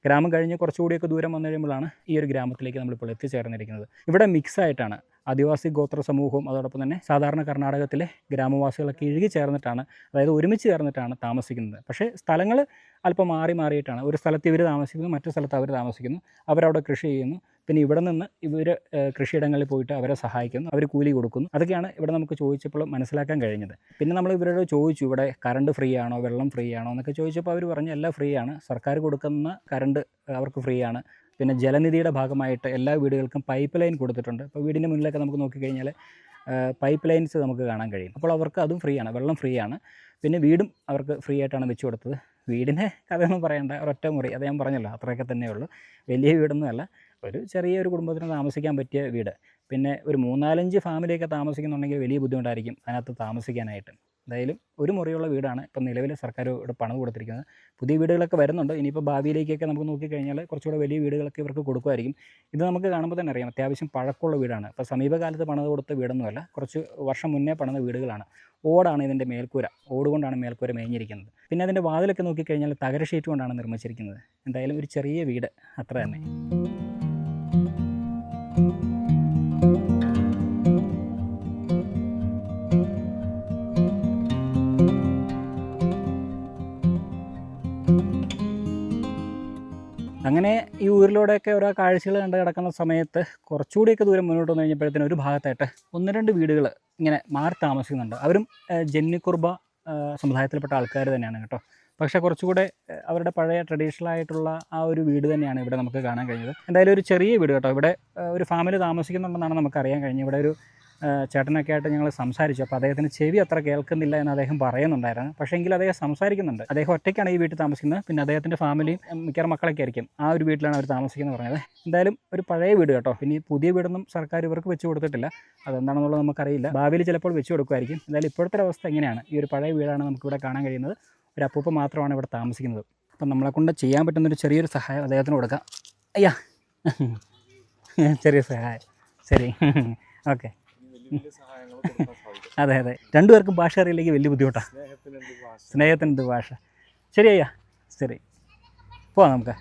ഗ്രാമം കഴിഞ്ഞ് കുറച്ചുകൂടിയൊക്കെ ദൂരം വന്നു കഴിയുമ്പോഴാണ് ഈ ഒരു ഗ്രാമത്തിലേക്ക് നമ്മളിപ്പോൾ എത്തിച്ചേർന്നിരിക്കുന്നത്. ഇവിടെ മിക്സായിട്ടാണ് ആദിവാസി ഗോത്ര സമൂഹവും അതോടൊപ്പം തന്നെ സാധാരണ കർണാടകത്തിലെ ഗ്രാമവാസികളൊക്കെ ഇഴുകി ചേർന്നിട്ടാണ്, അതായത് ഒരുമിച്ച് ചേർന്നിട്ടാണ് താമസിക്കുന്നത്. പക്ഷേ സ്ഥലങ്ങൾ അല്പം മാറിയിട്ടാണ്. ഒരു സ്ഥലത്ത് ഇവർ താമസിക്കുന്നു, മറ്റു സ്ഥലത്ത് അവർ താമസിക്കുന്നു, അവരവിടെ കൃഷി ചെയ്യുന്നു. പിന്നെ ഇവിടെ നിന്ന് ഇവർ കൃഷിയിടങ്ങളിൽ പോയിട്ട് അവരെ സഹായിക്കുന്നു, അവർ കൂലി കൊടുക്കുന്നു. അതൊക്കെയാണ് ഇവിടെ നമുക്ക് ചോദിച്ചപ്പോൾ മനസ്സിലാക്കാൻ കഴിഞ്ഞത്. പിന്നെ നമ്മൾ ഇവരോട് ചോദിച്ചു ഇവിടെ കറണ്ട് ഫ്രീ ആണോ, വെള്ളം ഫ്രീ ആണോ എന്നൊക്കെ ചോദിച്ചപ്പോൾ അവർ പറഞ്ഞു എല്ലാം ഫ്രീ ആണ്, സർക്കാർ കൊടുക്കുന്ന കറണ്ട് അവർക്ക് ഫ്രീ ആണ്. പിന്നെ ജലനിധിയുടെ ഭാഗമായിട്ട് എല്ലാ വീടുകൾക്കും പൈപ്പ് ലൈൻ കൊടുത്തിട്ടുണ്ട്. ഇപ്പോൾ വീടിൻ്റെ മുന്നിലൊക്കെ നമുക്ക് നോക്കിക്കഴിഞ്ഞാൽ പൈപ്പ് ലൈൻസ് നമുക്ക് കാണാൻ കഴിയും. അപ്പോൾ അവർക്ക് അതും ഫ്രീ ആണ്, വെള്ളം ഫ്രീ ആണ്. പിന്നെ വീടും അവർക്ക് ഫ്രീ ആയിട്ടാണ് വെച്ച് കൊടുത്തത്. വീടിൻ്റെ കഥയൊന്നും പറയണ്ട, ഒരൊറ്റ മുറി, അത് ഞാൻ പറഞ്ഞല്ലോ, അത്രയൊക്കെ തന്നെ ഉള്ളൂ. വലിയ വീടൊന്നുമല്ല, ഒരു ചെറിയൊരു കുടുംബത്തിന് താമസിക്കാൻ പറ്റിയ വീട്. പിന്നെ ഒരു 3-4 ഫാമിലിയൊക്കെ താമസിക്കുന്നുണ്ടെങ്കിൽ വലിയ ബുദ്ധിമുട്ടായിരിക്കും അതിനകത്ത് താമസിക്കാനായിട്ട്. എന്തായാലും ഒരു മുറിയുള്ള വീടാണ് ഇപ്പം നിലവിൽ സർക്കാർ ഇവിടെ പണം കൊടുത്തിരിക്കുന്നത്. പുതിയ വീടുകളൊക്കെ വരുന്നുണ്ട്. ഇനിയിപ്പോൾ ഭാവിയിലേക്കൊക്കെ നമുക്ക് നോക്കിക്കഴിഞ്ഞാൽ കുറച്ചുകൂടെ വലിയ വീടുകളൊക്കെ ഇവർക്ക് കൊടുക്കുമായിരിക്കും. ഇത് നമുക്ക് കാണുമ്പോൾ തന്നെ അറിയാം അത്യാവശ്യം പഴക്കമുള്ള വീടാണ്. ഇപ്പോൾ സമീപകാലത്ത് പണിത് കൊടുത്ത വീടൊന്നുമല്ല, കുറച്ച് വർഷം മുന്നേ പണിത വീടുകളാണ്. ഓടാണ് ഇതിൻ്റെ മേൽക്കൂര, ഓട് കൊണ്ടാണ് മേൽക്കൂര മേഞ്ഞിരിക്കുന്നത്. പിന്നെ അതിൻ്റെ വാതിലൊക്കെ നോക്കിക്കഴിഞ്ഞാൽ തകര ഷീറ്റ് കൊണ്ടാണ് നിർമ്മിച്ചിരിക്കുന്നത്. എന്തായാലും ഒരു ചെറിയ വീട് അത്ര തന്നെ. അങ്ങനെ ഈ ഊരിലൂടെയൊക്കെ ഓരോ കാഴ്ചകൾ കണ്ട് കിടക്കുന്ന സമയത്ത് കുറച്ചുകൂടിയൊക്കെ ദൂരം മുന്നോട്ട് വന്നു കഴിഞ്ഞപ്പോഴത്തേനും ഒരു ഭാഗത്തായിട്ട് 1-2 വീടുകൾ ഇങ്ങനെ മാറി താമസിക്കുന്നുണ്ട്. അവരും ജന്നി കുർബ സമുദായത്തിൽപ്പെട്ട ആൾക്കാർ തന്നെയാണ് കേട്ടോ. പക്ഷേ കുറച്ചുകൂടെ അവരുടെ പഴയ ട്രഡീഷണൽ ആയിട്ടുള്ള ആ ഒരു വീട് തന്നെയാണ് ഇവിടെ നമുക്ക് കാണാൻ കഴിഞ്ഞത്. എന്തായാലും ഒരു ചെറിയ വീട് കേട്ടോ. ഇവിടെ ഒരു ഫാമിലി താമസിക്കുന്നുണ്ടെന്നാണ് നമുക്കറിയാൻ കഴിഞ്ഞത്. ഇവിടെ ഒരു ചേട്ടനൊക്കെ ആയിട്ട് ഞങ്ങൾ സംസാരിച്ചു. അപ്പോൾ അദ്ദേഹത്തിന് ചെവി അത്ര കേൾക്കുന്നില്ല എന്ന് അദ്ദേഹം പറയുന്നുണ്ടായിരുന്നു. പക്ഷേ എങ്കിൽ അദ്ദേഹം സംസാരിക്കുന്നുണ്ട്. അദ്ദേഹം ഒറ്റയ്ക്കാണ് ഈ വീട്ടിൽ താമസിക്കുന്നത്. പിന്നെ അദ്ദേഹത്തിൻ്റെ ഫാമിലിയും മിക്കവാറും മക്കളൊക്കെ ആയിരിക്കും ആ ഒരു വീട്ടിലാണ് അവർ താമസിക്കുന്നത് പറഞ്ഞത്. എന്തായാലും ഒരു പഴയ വീട് കേട്ടോ. പിന്നെ പുതിയ വീടൊന്നും സർക്കാർ ഇവർക്ക് വെച്ച് കൊടുത്തിട്ടില്ല. അതെന്താണെന്നുള്ളത് നമുക്കറിയില്ല. ഭാവിയിൽ ചിലപ്പോൾ വെച്ച് കൊടുക്കുമായിരിക്കും. എന്തായാലും ഇപ്പോഴത്തെ അവസ്ഥ എങ്ങനെയാണ്, ഈ ഒരു പഴയ വീടാണ് നമുക്കിവിടെ കാണാൻ കഴിയുന്നത്. ഒരു അപ്പൂപ്പ മാത്രമാണ് ഇവിടെ താമസിക്കുന്നത്. അപ്പം നമ്മളെക്കൊണ്ട് ചെയ്യാൻ പറ്റുന്നൊരു ചെറിയൊരു സഹായം അദ്ദേഹത്തിന് കൊടുക്കാം. അയ്യാ, ചെറിയ സഹായം. ശരി, ഓക്കെ. അതെ, രണ്ടുപേർക്കും ഭാഷ അറിയില്ലെങ്കിൽ വലിയ ബുദ്ധിമുട്ടാണ്. സ്നേഹത്തിനെന്ത് ഭാഷ. ശരി അയ്യാ, ശരി, പോവാം നമുക്ക്.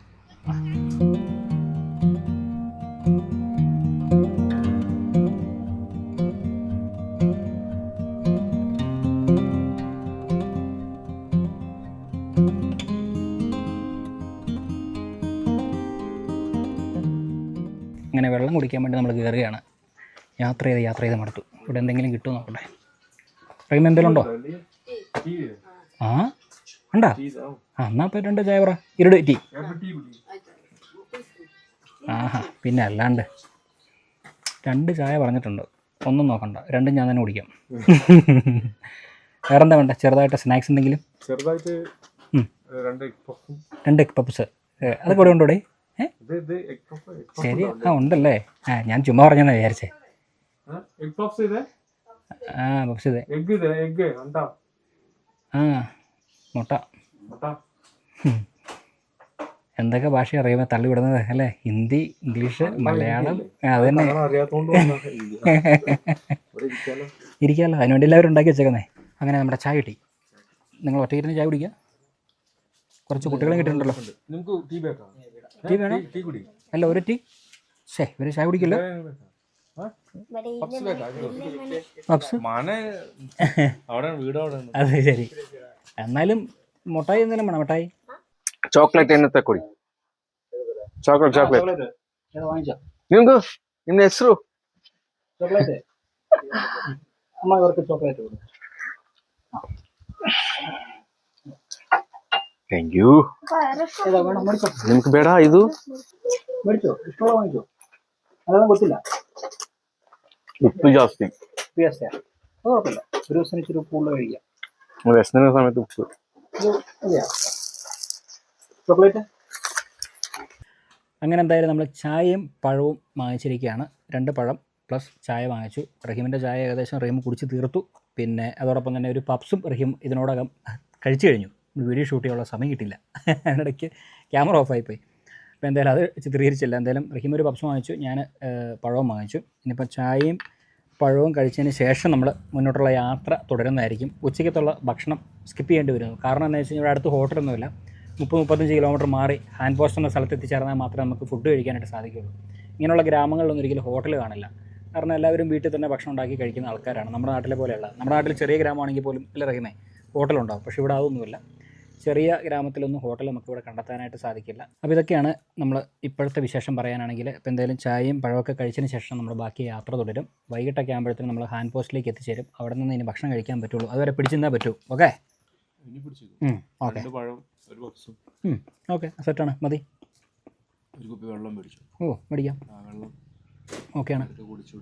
അങ്ങനെ വെള്ളം കുടിക്കാൻ വേണ്ടി നമ്മൾ കയറുകയാണ്. യാത്ര ചെയ്ത് മടുത്തു. ഇവിടെ എന്തെങ്കിലും കിട്ടുമോ നോക്കട്ടെ. പറയുമ്പോൾ എന്തെങ്കിലും ഉണ്ടോ? ആ ഉണ്ടാ? എന്നാൽ ഇപ്പോൾ 2 ചായ പറ. 2 ടീ. ആഹാ, പിന്നെ അല്ലാണ്ട് 2 ചായ പറഞ്ഞിട്ടുണ്ട്. ഒന്നും നോക്കണ്ട, 2 ഞാൻ തന്നെ കുടിക്കാം. വേറെന്താ വേണ്ട? ചെറുതായിട്ട് സ്നാക്സ് എന്തെങ്കിലും? 2 എഗ് പപ്സ്. അതൊക്കെ ഇവിടെ ഉണ്ടോടെ? ശരി, ഉണ്ടല്ലേ. ഞാൻ ചുമ്മാ പറഞ്ഞെന്നാ വിചാരിച്ചേ. പപ്സ് ഇതേ. മുട്ട. എന്തൊക്കെ ഭാഷ അറിയുമ്പോൾ തള്ളി വിടുന്നത് അല്ലേ? ഹിന്ദി, ഇംഗ്ലീഷ്, മലയാളം. അത് തന്നെ ഇരിക്കാമല്ലോ, അതിനുവേണ്ടി എല്ലാവരും ഉണ്ടാക്കി വെച്ചേക്കുന്നേ. അങ്ങനെ നമ്മുടെ ചായ കിട്ടി. നിങ്ങൾ ഒറ്റയ്ക്കിരുന്ന് ചായ കുടിക്കുക. കുറച്ച് കുട്ടികളും കിട്ടിയിട്ടുണ്ടല്ലോ. ടീ വേണോ? അല്ല, ഒരു ടീ. ഇവര് ചായ കുടിക്കില്ല. അതെ, ശരി. എന്നാലും മുട്ടായി എന്തെങ്കിലും വേണം? മിഠായി, ചോക്ലേറ്റ് എന്നത്തെ ಕೊಡಿ. ಚಾಕ್ಲೇಟ್ വാങ്ങിച്ചോ? ನಿಮ್ಗೂ ನಿಮ್ಮ ಹೆಸರು? ചോക്ലേറ്റ്. അമ്മ ഇവർക്ക് ചോക്ലേറ്റ് കൊടുക്കും. Thank you. ನಿಮ್ಗೆ ಬೇಡ ಇದು? മേടിച്ചോ, ഇഷ്ടമുള്ള വാങ്ങിച്ചോ. അതൊന്നും ಗೊತ್ತಿಲ್ಲ. ഉപ്പ് ജാസ്തി. അത് കുഴപ്പമില്ല, ഒരു ദിവസം ഇച്ചിരി കൂടുതൽ കഴിക്കാം. വിശന്ന സമയത്ത് ഉപ്പ്. ചോക്ലേറ്റ്. അങ്ങനെ എന്തായാലും നമ്മൾ ചായയും പഴവും വാങ്ങിച്ചിരിക്കുകയാണ്. 2 പഴം പ്ലസ് ചായ വാങ്ങിച്ചു. റഹീമിൻ്റെ ചായ ഏകദേശം റഹീം കുടിച്ച് തീർത്തു. പിന്നെ അതോടൊപ്പം തന്നെ ഒരു പപ്സും റഹീം ഇതിനോടകം കഴിച്ചു കഴിഞ്ഞു. വീഡിയോ ഷൂട്ട് ചെയ്യാനുള്ള സമയം കിട്ടില്ല. അതിനിടയ്ക്ക് ക്യാമറ ഓഫായിപ്പോയി. അപ്പോൾ എന്തായാലും അത് ചിത്രീകരിച്ചില്ല. എന്തായാലും റഹീം ഒരു പപ്സ് വാങ്ങിച്ചു, ഞാൻ പഴവും വാങ്ങിച്ചു. ഇനിയിപ്പോൾ ചായയും പഴവും കഴിച്ചതിന് ശേഷം നമ്മൾ മുന്നോട്ടുള്ള യാത്ര തുടരുന്നതായിരിക്കും. ഉച്ചയ്ക്കത്തുള്ള ഭക്ഷണം സ്കിപ്പ് ചെയ്യേണ്ടി വരുന്നു. കാരണം എന്താണെന്ന് വെച്ച് കഴിഞ്ഞാൽ ഇവിടെ അടുത്ത് ഹോട്ടലൊന്നുമില്ല. 30-35 കിലോമീറ്റർ മാറി ഹാൻഡ് പോസ്റ്റ് എന്ന സ്ഥലത്ത് എത്തിച്ചേർന്നാൽ മാത്രമേ നമുക്ക് ഫുഡ് കഴിക്കാനായിട്ട് സാധിക്കുകയുള്ളൂ. ഇങ്ങനെയുള്ള ഗ്രാമങ്ങളിലൊന്നും ഒരിക്കലും ഹോട്ടൽ കാണില്ല. കാരണം എല്ലാവരും വീട്ടിൽ തന്നെ ഭക്ഷണം ഉണ്ടാക്കി കഴിക്കുന്ന ആൾക്കാരാണ്. നമ്മുടെ നാട്ടിലെ പോലെയല്ല. നമ്മുടെ നാട്ടിൽ ചെറിയ ഗ്രാമമാണെങ്കിൽ പോലും അല്ല റഹീമേ ഹോട്ടലുണ്ടാവും. പക്ഷേ ഇവിടെ അതൊന്നുമില്ല. ചെറിയ ഗ്രാമത്തിലൊന്നും ഹോട്ടൽ നമുക്ക് ഇവിടെ കണ്ടെത്താനായിട്ട് സാധിക്കില്ല. അപ്പോൾ ഇതൊക്കെയാണ് നമ്മൾ ഇപ്പോഴത്തെ വിശേഷം പറയാനാണെങ്കിൽ. ഇപ്പോൾ എന്തായാലും ചായയും പഴമൊക്കെ കഴിച്ചതിന് ശേഷം നമ്മൾ ബാക്കി യാത്ര തുടരും. വൈകിട്ടൊക്കെ ആകുമ്പോഴത്തേനും നമ്മൾ ഹാൻഡ് പോസ്റ്റിലേക്ക് എത്തിച്ചേരും. അവിടെ നിന്ന് ഇനി ഭക്ഷണം കഴിക്കാൻ പറ്റുള്ളൂ. അതുവരെ പിടിച്ചിരുന്നാൽ പറ്റൂ. ഓക്കെ ഓക്കെ ഓക്കെ സെറ്റാണ്, മതി. ഒരു കുപ്പി വെള്ളം മേടിച്ചു. ഓ മേടിക്കാം. വെള്ളം ഓക്കെയാണ്. കുടിച്ചു.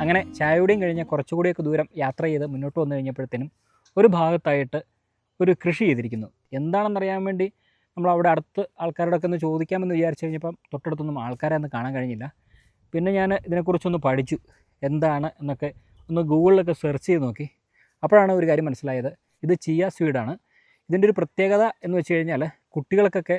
അങ്ങനെ ചായയുടെയും കഴിഞ്ഞ് കുറച്ചുകൂടിയൊക്കെ ദൂരം യാത്ര ചെയ്ത് മുന്നോട്ട് വന്നു കഴിഞ്ഞപ്പോഴത്തേനും ഒരു ഭാഗത്തായിട്ട് ഒരു കൃഷി ചെയ്തിരിക്കുന്നു. എന്താണെന്നറിയാൻ വേണ്ടി നമ്മൾ അവിടെ അടുത്ത് ആൾക്കാരോടൊക്കെ ഒന്ന് ചോദിക്കാമെന്ന് വിചാരിച്ചു കഴിഞ്ഞപ്പം തൊട്ടടുത്തൊന്നും ആൾക്കാരെ ഒന്ന് കാണാൻ കഴിഞ്ഞില്ല. പിന്നെ ഞാൻ ഇതിനെക്കുറിച്ചൊന്ന് പഠിച്ചു, എന്താണ് എന്നൊക്കെ ഒന്ന് ഗൂഗിളിലൊക്കെ സെർച്ച് ചെയ്ത് നോക്കി. അപ്പോഴാണ് ഒരു കാര്യം മനസ്സിലായത്, ഇത് ചിയ സീഡാണ്. ഇതിൻ്റെ ഒരു പ്രത്യേകത എന്ന് വെച്ച് കഴിഞ്ഞാൽ കുട്ടികൾക്കൊക്കെ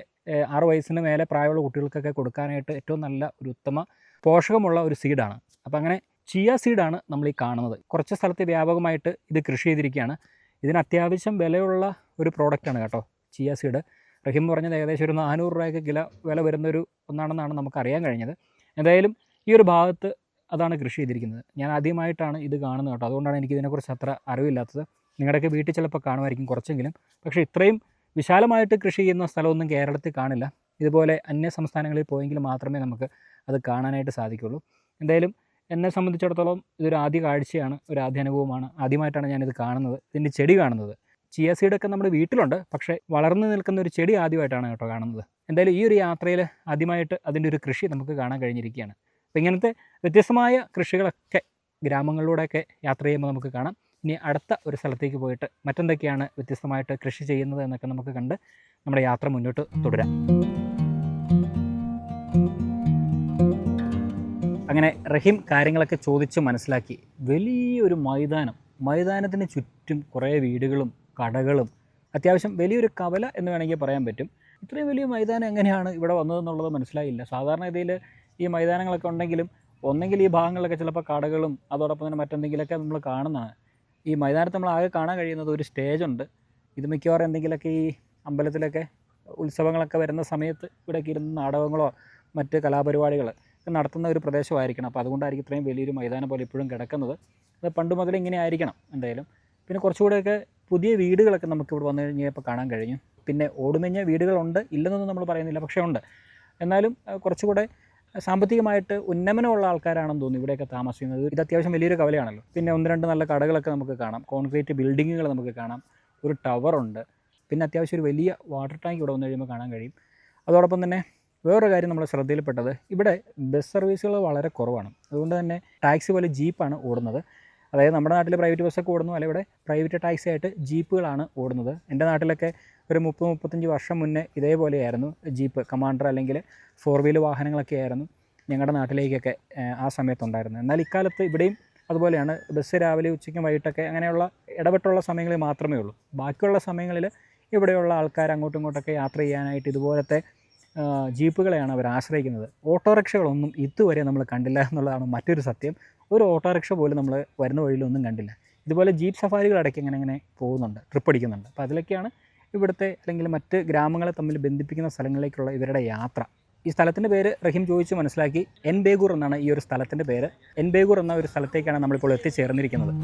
6 വയസ്സിന് മേലെ പ്രായമുള്ള കുട്ടികൾക്കൊക്കെ കൊടുക്കാനായിട്ട് ഏറ്റവും നല്ല ഒരു ഉത്തമ പോഷകമുള്ള ഒരു സീഡാണ്. അപ്പോൾ അങ്ങനെ ചിയ സീഡാണ് നമ്മൾ ഈ കാണുന്നത്. കുറച്ച് സ്ഥലത്ത് വ്യാപകമായിട്ട് ഇത് കൃഷി ചെയ്തിരിക്കുകയാണ്. ഇതിന് അത്യാവശ്യം വിലയുള്ള ഒരു പ്രോഡക്റ്റാണ് കേട്ടോ ചിയ സീഡ്. റഹീം പറഞ്ഞത് ഏകദേശം ഒരു 400 രൂപയ്ക്ക് കിലോ വില വരുന്നൊരു ഒന്നാണെന്നാണ് നമുക്കറിയാൻ കഴിഞ്ഞത്. എന്തായാലും ഈ ഒരു ഭാഗത്ത് അതാണ് കൃഷി ചെയ്തിരിക്കുന്നത്. ഞാൻ ആദ്യമായിട്ടാണ് ഇത് കാണുന്നത് കേട്ടോ. അതുകൊണ്ടാണ് എനിക്ക് ഇതിനെക്കുറിച്ച് അത്ര അറിവില്ലാത്തത്. നിങ്ങളുടെയൊക്കെ വീട്ടിൽ ചിലപ്പോൾ കാണുമായിരിക്കും കുറച്ചെങ്കിലും. പക്ഷേ ഇത്രയും വിശാലമായിട്ട് കൃഷി ചെയ്യുന്ന സ്ഥലമൊന്നും കേരളത്തിൽ കാണില്ല. ഇതുപോലെ അന്യ സംസ്ഥാനങ്ങളിൽ പോയെങ്കിൽ മാത്രമേ നമുക്ക് അത് കാണാനായിട്ട് സാധിക്കുള്ളൂ. എന്തായാലും എന്നെ സംബന്ധിച്ചിടത്തോളം ഇതൊരു ആദ്യ കാഴ്ചയാണ്, ഒരു ആദ്യ അനുഭവമാണ്. ആദ്യമായിട്ടാണ് ഞാനിത് കാണുന്നത്, ഇതിൻ്റെ ചെടി കാണുന്നത്. ചിയ സീഡൊക്കെ നമ്മുടെ വീട്ടിലുണ്ട്, പക്ഷേ വളർന്നു നിൽക്കുന്ന ഒരു ചെടി ആദ്യമായിട്ടാണ് കേട്ടോ കാണുന്നത്. എന്തായാലും ഈ ഒരു യാത്രയിൽ ആദ്യമായിട്ട് അതിൻ്റെ ഒരു കൃഷി നമുക്ക് കാണാൻ കഴിഞ്ഞിരിക്കുകയാണ്. അപ്പോൾ ഇങ്ങനത്തെ വ്യത്യസ്തമായ കൃഷികളൊക്കെ ഗ്രാമങ്ങളിലൂടെയൊക്കെ യാത്ര ചെയ്യുമ്പോൾ നമുക്ക് കാണാം. ഇനി അടുത്ത ഒരു സ്ഥലത്തേക്ക് പോയിട്ട് മറ്റെന്തൊക്കെയാണ് വ്യത്യസ്തമായിട്ട് കൃഷി ചെയ്യുന്നത് എന്നൊക്കെ നമുക്ക് കണ്ട് നമ്മുടെ യാത്ര മുന്നോട്ട് തുടരാം. അങ്ങനെ റഹീം കാര്യങ്ങളൊക്കെ ചോദിച്ച് മനസ്സിലാക്കി. വലിയൊരു മൈതാനത്തിന് ചുറ്റും കുറേ വീടുകളും കടകളും അത്യാവശ്യം വലിയൊരു കവല എന്ന് വേണമെങ്കിൽ പറയാൻ പറ്റും. ഇത്രയും വലിയ മൈതാനം എങ്ങനെയാണ് ഇവിടെ വന്നതെന്നുള്ളത് മനസ്സിലായില്ല. സാധാരണ ഇതിൽ ഈ മൈതാനങ്ങളൊക്കെ ഉണ്ടെങ്കിലും ഒന്നെങ്കിൽ ഈ ഭാഗങ്ങളിലൊക്കെ ചിലപ്പോൾ കടകളും അതോടൊപ്പം തന്നെ മറ്റെന്തെങ്കിലുമൊക്കെ നമ്മൾ കാണുന്നതാണ്. ഈ മൈതാനത്ത് നമ്മൾ ആകെ കാണാൻ കഴിയുന്നത് ഒരു സ്റ്റേജുണ്ട്. ഇത് മിക്കവാറും എന്തെങ്കിലുമൊക്കെ ഈ അമ്പലത്തിലൊക്കെ ഉത്സവങ്ങളൊക്കെ വരുന്ന സമയത്ത് ഇവിടെയൊക്കെ ഇരുന്ന് നാടകങ്ങളോ മറ്റ് കലാപരിപാടികൾ നടത്തുന്ന ഒരു പ്രദേശമായിരിക്കണം. അപ്പോൾ അതുകൊണ്ടായിരിക്കും ഇത്രയും വലിയൊരു മൈതാനം പോലെ ഇപ്പോഴും കിടക്കുന്നത്. അത് പണ്ട് മുതൽ ഇങ്ങനെ ആയിരിക്കണം എന്തായാലും. പിന്നെ കുറച്ചുകൂടെയൊക്കെ പുതിയ വീടുകളൊക്കെ നമുക്ക് ഇവിടെ വന്നു കഴിഞ്ഞപ്പോൾ കാണാൻ കഴിഞ്ഞു. പിന്നെ ഓടുമെഞ്ഞ വീടുകളുണ്ട്, ഇല്ലെന്നൊന്നും നമ്മൾ പറയുന്നില്ല, പക്ഷേ ഉണ്ട്. എന്നാലും കുറച്ചുകൂടെ സാമ്പത്തികമായിട്ട് ഉന്നമനമുള്ള ആൾക്കാരാണെന്ന് തോന്നുന്നു ഇവിടെയൊക്കെ താമസിക്കുന്നത്. ഇത് അത്യാവശ്യം വലിയൊരു കവലയാണല്ലോ. പിന്നെ 1-2 നല്ല കടകളൊക്കെ നമുക്ക് കാണാം, കോൺക്രീറ്റ് ബിൽഡിങ്ങുകൾ നമുക്ക് കാണാം, ഒരു ടവറുണ്ട്, പിന്നെ അത്യാവശ്യം ഒരു വലിയ വാട്ടർ ടാങ്ക് ഇവിടെ വന്നു കഴിയുമ്പോൾ കാണാൻ കഴിയും. അതോടൊപ്പം തന്നെ വേറൊരു കാര്യം നമ്മൾ ശ്രദ്ധയിൽപ്പെട്ടത്, ഇവിടെ ബസ് സർവീസുകൾ വളരെ കുറവാണ്. അതുകൊണ്ട് തന്നെ ടാക്സി പോലെ ജീപ്പാണ് ഓടുന്നത്. അതായത് നമ്മുടെ നാട്ടിൽ പ്രൈവറ്റ് ബസ്സൊക്കെ ഓടുന്നു, അല്ല ഇവിടെ പ്രൈവറ്റ് ടാക്സി ആയിട്ട് ജീപ്പുകളാണ് ഓടുന്നത്. എൻ്റെ നാട്ടിലൊക്കെ ഒരു 30-35 വർഷം മുന്നേ ഇതേപോലെയായിരുന്നു ജീപ്പ്, കമാൻഡർ അല്ലെങ്കിൽ 4 വീൽ വാഹനങ്ങളൊക്കെ ആയിരുന്നു ഞങ്ങളുടെ നാട്ടിലേക്കൊക്കെ ആ സമയത്തുണ്ടായിരുന്നത്. എന്നാൽ ഇക്കാലത്ത് ഇവിടെയും അതുപോലെയാണ്. ബസ് രാവിലെ ഉച്ചയ്ക്കും വൈകിട്ടൊക്കെ അങ്ങനെയുള്ള ഇടപെട്ടുള്ള സമയങ്ങളിൽ മാത്രമേ ഉള്ളൂ. ബാക്കിയുള്ള സമയങ്ങളിൽ ഇവിടെയുള്ള ആൾക്കാർ അങ്ങോട്ടും ഇങ്ങോട്ടൊക്കെ യാത്ര ചെയ്യാനായിട്ട് ഇതുപോലത്തെ ജീപ്പുകളെയാണ് അവർ ആശ്രയിക്കുന്നത്. ഓട്ടോറിക്ഷകളൊന്നും ഇതുവരെ നമ്മൾ കണ്ടില്ല എന്നുള്ളതാണ് മറ്റൊരു സത്യം. ഒരു ഓട്ടോറിക്ഷ പോലും നമ്മൾ വരുന്ന വഴിയിലൊന്നും കണ്ടില്ല. ഇതുപോലെ ജീപ്പ് സഫാരികൾ ഇടയ്ക്ക് ഇങ്ങനെ പോകുന്നുണ്ട്, ട്രിപ്പ് അടിക്കുന്നുണ്ട്. അപ്പോൾ അതിലൊക്കെയാണ് ഇവിടുത്തെ അല്ലെങ്കിൽ മറ്റ് ഗ്രാമങ്ങളെ തമ്മിൽ ബന്ധിപ്പിക്കുന്ന സ്ഥലങ്ങളിലേക്കുള്ള ഇവരുടെ യാത്ര. ഈ സ്ഥലത്തിൻ്റെ പേര് റഹീം ചോദിച്ച് മനസ്സിലാക്കി. എൻ ബേഗൂർ എന്നാണ് ഈ ഒരു സ്ഥലത്തിൻ്റെ പേര്. എൻ ബേഗൂർ എന്ന ഒരു സ്ഥലത്തേക്കാണ് നമ്മളിപ്പോൾ എത്തിച്ചേർന്നിരിക്കുന്നത്.